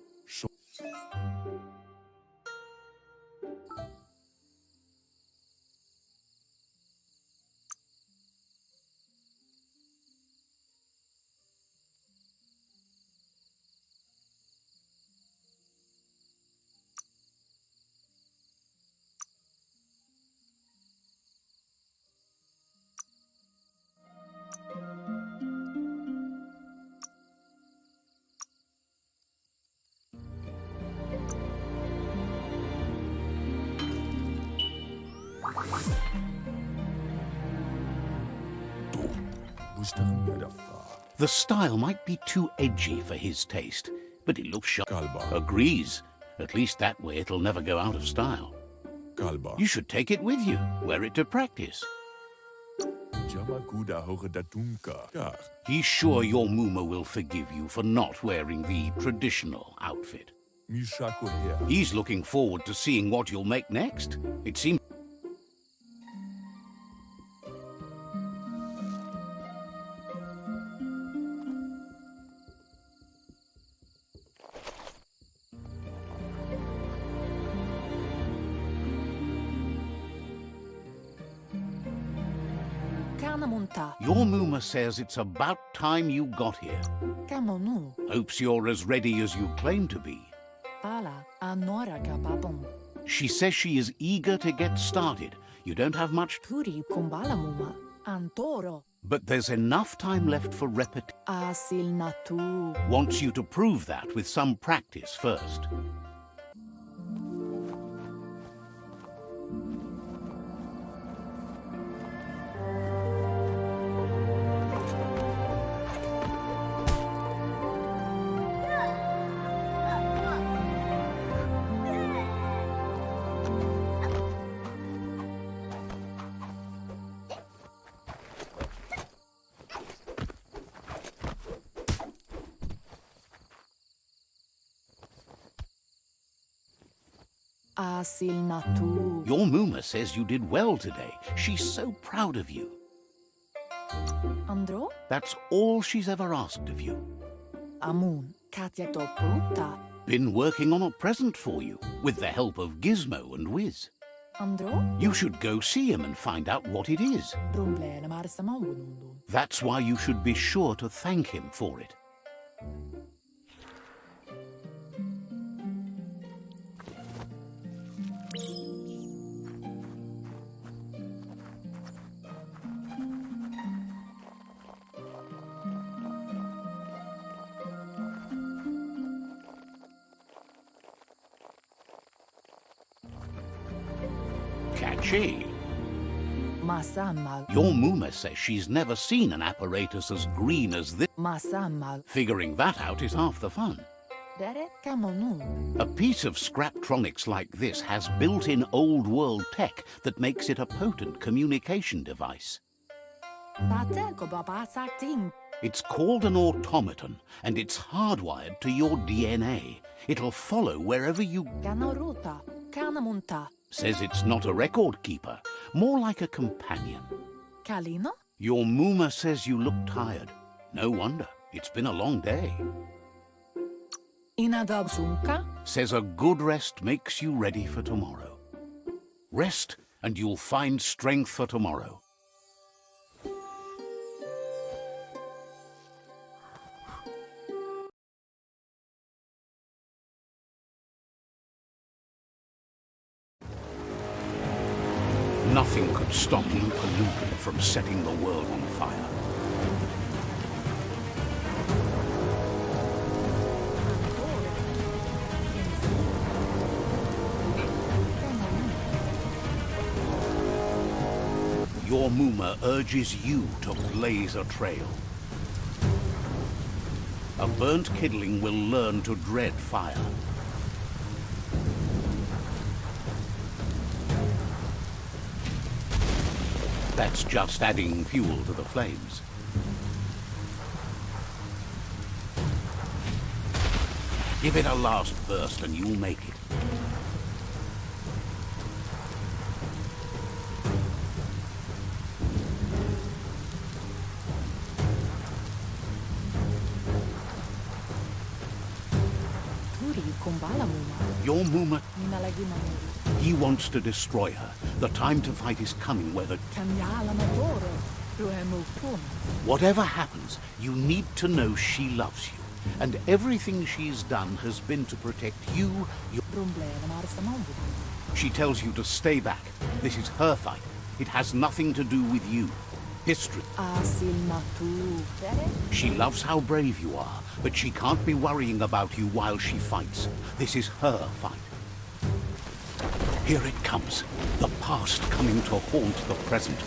S1: The style might be too edgy for his taste, but it looks sharp.
S6: Kalba.
S1: Agrees. At least that way it'll never go out of style.
S6: Kalba.
S1: You should take it with you, wear it to practice.
S6: Jamakuda hogedatunka. Kar.
S1: He's sure your Muma will forgive you for not wearing the traditional outfit.
S6: Mishako here.
S1: He's looking forward to seeing what you'll make next. It seems... Your Muma says it's about time you got here.
S5: Kamonu.
S1: Hopes you're as ready as you claim to be.
S5: Pala anora kapapon.
S1: She says she is eager to get started. You don't have much...
S5: Turi kumbala muma. Antoro.
S1: But there's enough time left for repetition.
S5: Asil natu.
S1: Wants you to prove that with some practice first.
S5: Asil natu.
S1: Your Muma says you did well today. She's so proud of you.
S5: Andro?
S1: That's all she's ever asked of you.
S5: Amun. Katya to pruta.
S1: Been working on a present for you, with the help of Gizmo and Wiz.
S5: Andro?
S1: You should go see him and find out what it is.
S5: Brumblene marsamawunundun.
S1: That's why you should be sure to thank him for it. Catchy.
S5: Masamal.
S1: Your Muma says she's never seen an apparatus as green as this.
S5: Masamal.
S1: Figuring that out is half the fun.
S5: Dere kamonu.
S1: A piece of Scraptronics like this has built-in old-world tech that makes it a potent communication device.
S5: Tate ko babasakting.
S1: It's called an automaton, and it's hardwired to your DNA. It'll follow wherever you...
S5: Kanoruta. Kanamunta.
S1: Says it's not a record keeper, more like a companion.
S5: Kalino?
S1: Your Muma says you look tired. No wonder. It's been a long day.
S5: Inadabsunka?
S1: Says a good rest makes you ready for tomorrow. Rest, and you'll find strength for tomorrow. Nothing could stop Lupa from setting the world on fire. Your Muma urges you to blaze a trail. A burnt kidling will learn to dread fire. That's just adding fuel to the flames. Give it a last burst and you'll make it.
S5: Turi kumbala muma.
S1: Your Muma,
S5: Ninalagi mamuri.
S1: he wants to destroy her. The time to fight is coming where the...
S5: Kanyala matoro. Ruemu pum.
S1: Whatever happens, you need to know she loves you. And everything she's done has been to protect you.
S5: Rumbleven arsamambu.
S1: She tells you to stay back. This is her fight. It has nothing to do with you. History.
S5: Asil matu. Tere?
S1: She loves how brave you are, but she can't be worrying about you while she fights. This is her fight. Here it comes. The past coming to haunt the present.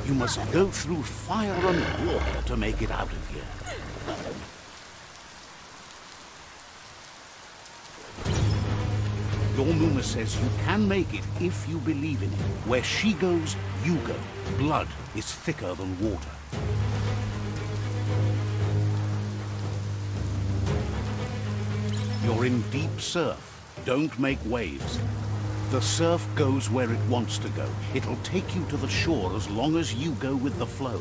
S1: You must go through fire and water to make it out of here. Your Muma says you can make it if you believe in it. Where she goes, you go. Blood is thicker than water. You're in deep surf. Don't make waves. The surf goes where it wants to go. It'll take you to the shore as long as you go with the flow.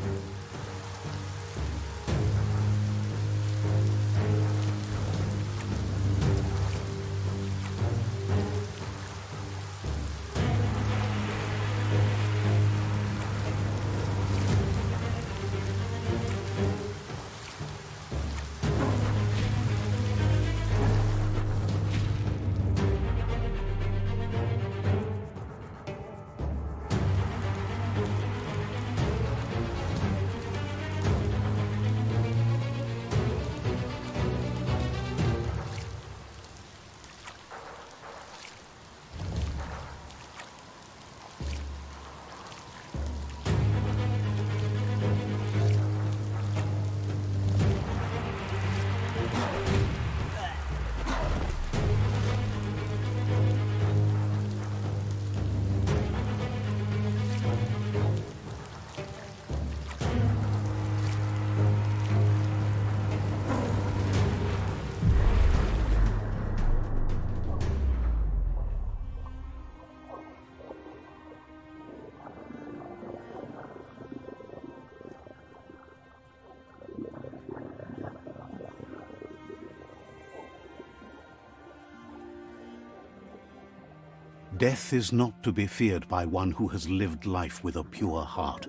S1: Death is not to be feared by one who has lived life with a pure heart.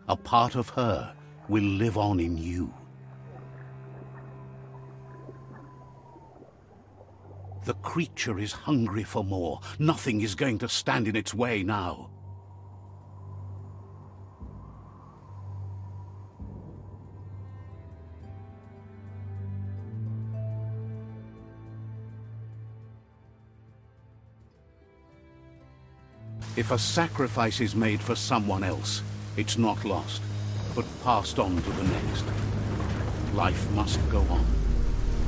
S1: A part of her will live on in you. The creature is hungry for more. Nothing is going to stand in its way now. If a sacrifice is made for someone else, it's not lost, but passed on to the next. Life must go on.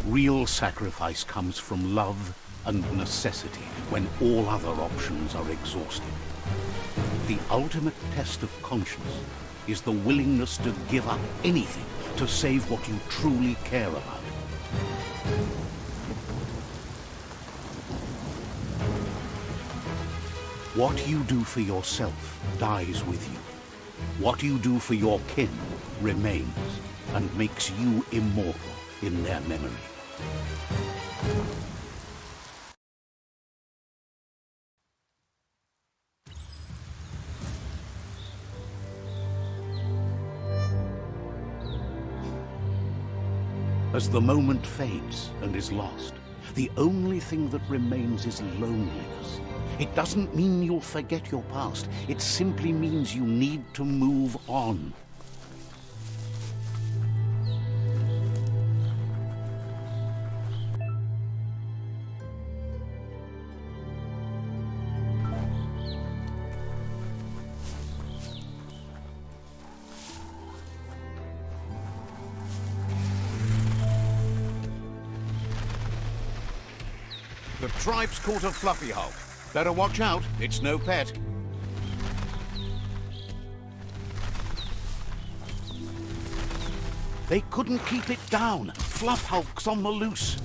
S1: Real sacrifice comes from love and necessity when all other options are exhausted. The ultimate test of conscience is the willingness to give up anything to save what you truly care about. What you do for yourself dies with you. What you do for your kin remains and makes you immortal in their memory. As the moment fades and is lost, the only thing that remains is loneliness. It doesn't mean you'll forget your past. It simply means you need to move on.
S7: The tribe's caught a fluffy hulk. Better watch out, it's no pet.
S1: They couldn't keep it down. Fluff Hulk's on the loose.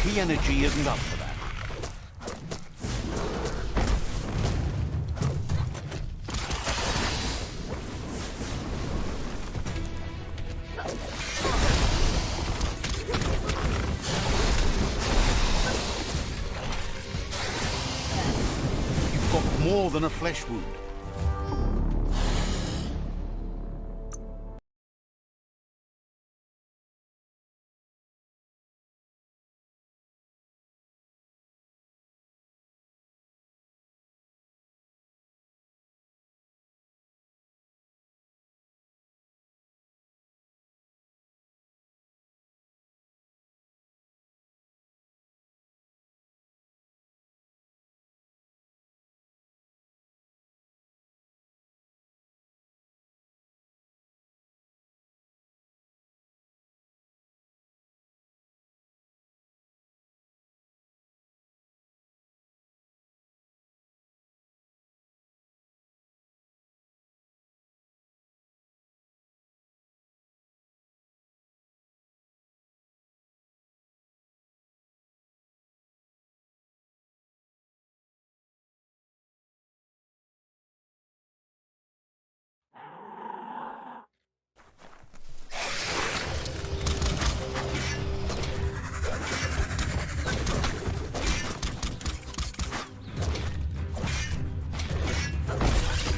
S7: Key energy isn't up for that.
S1: You've got more than a flesh wound.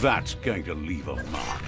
S1: That's going to leave a mark.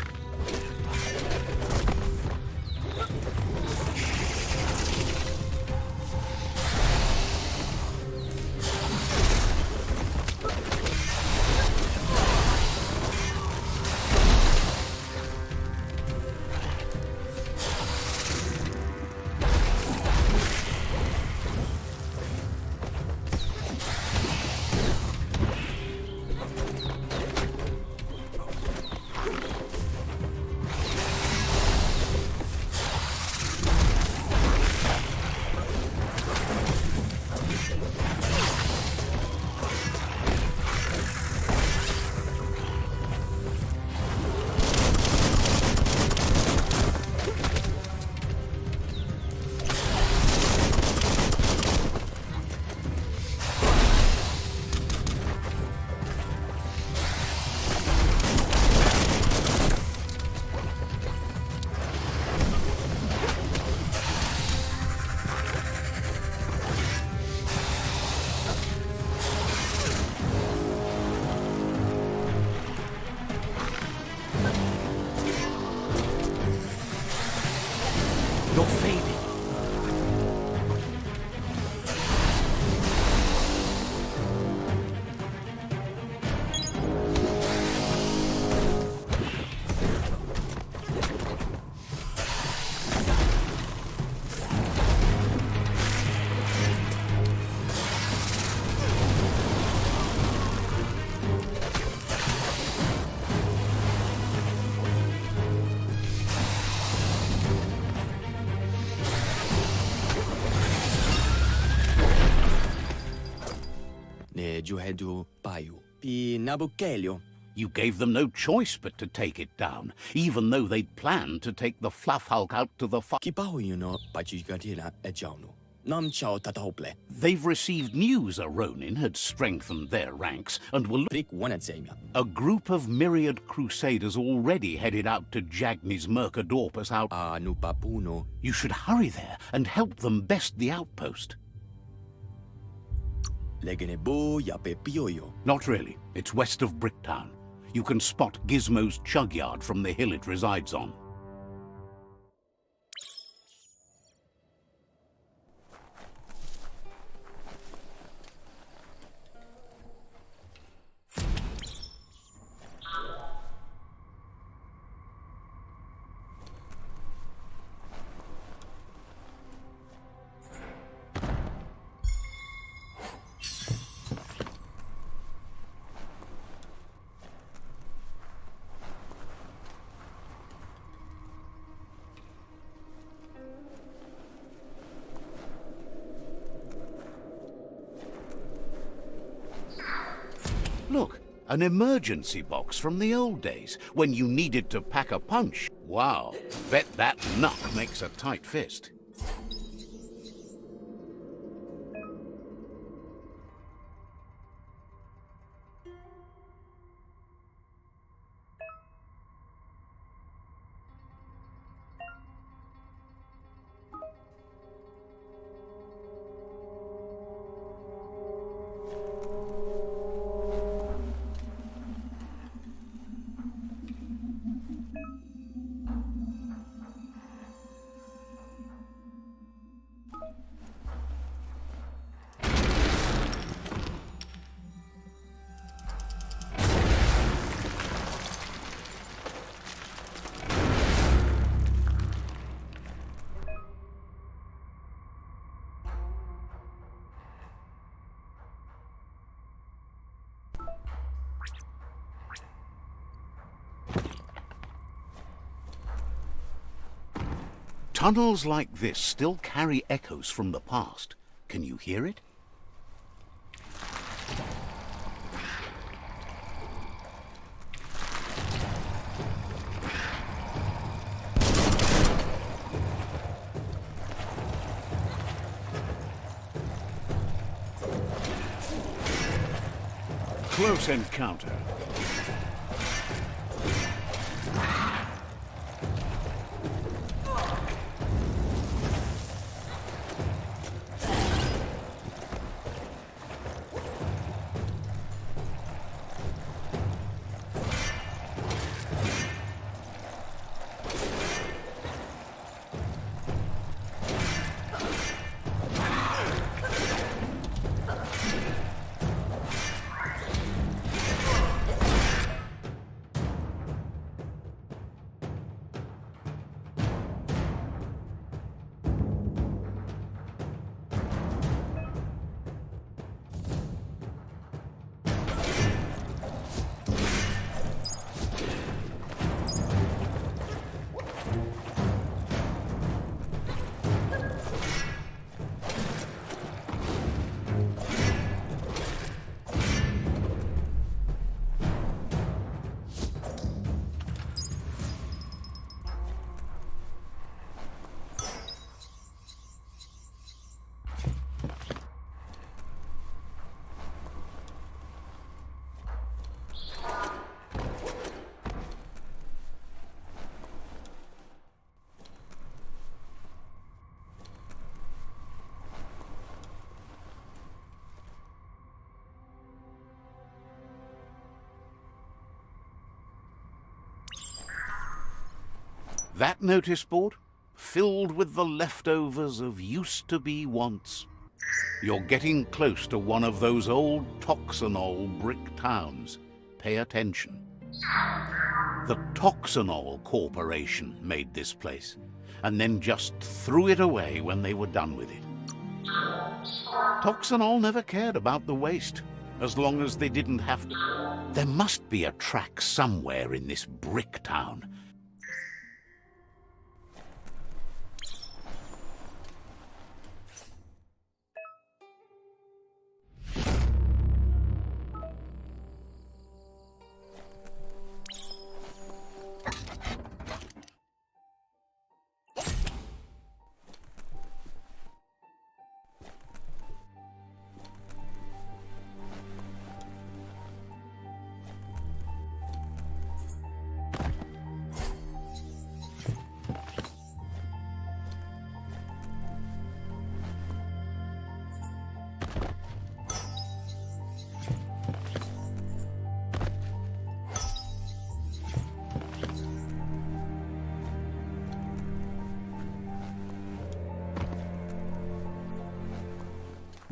S1: You're fading.
S8: Ne juhedu payu. Pi nabukelio.
S1: You gave them no choice but to take it down, even though they'd planned to take the Fluff Hulk out to the They've received news a Ronin had strengthened their ranks and were a group of myriad crusaders already headed out to Jagni's Mercadorpus out. You should hurry there and help them best the outpost. Not really. It's west of Bricktown. You can spot Gizmo's chug yard from the hill it resides on. Look, an emergency box from the old days, when you needed to pack a punch. Wow, bet that nut makes a tight fist. Tunnels like this still carry echoes from the past. Can you hear it? Close encounter. That notice board? Filled with the leftovers of used-to-be wants. You're getting close to one of those old Toxanol brick towns. Pay attention. The Toxanol Corporation made this place, and then just threw it away when they were done with it. Toxanol never cared about the waste, as long as they didn't have to. There must be a track somewhere in this brick town.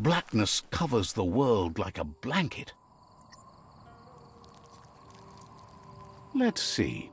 S1: Blackness covers the world like a blanket. Let's see.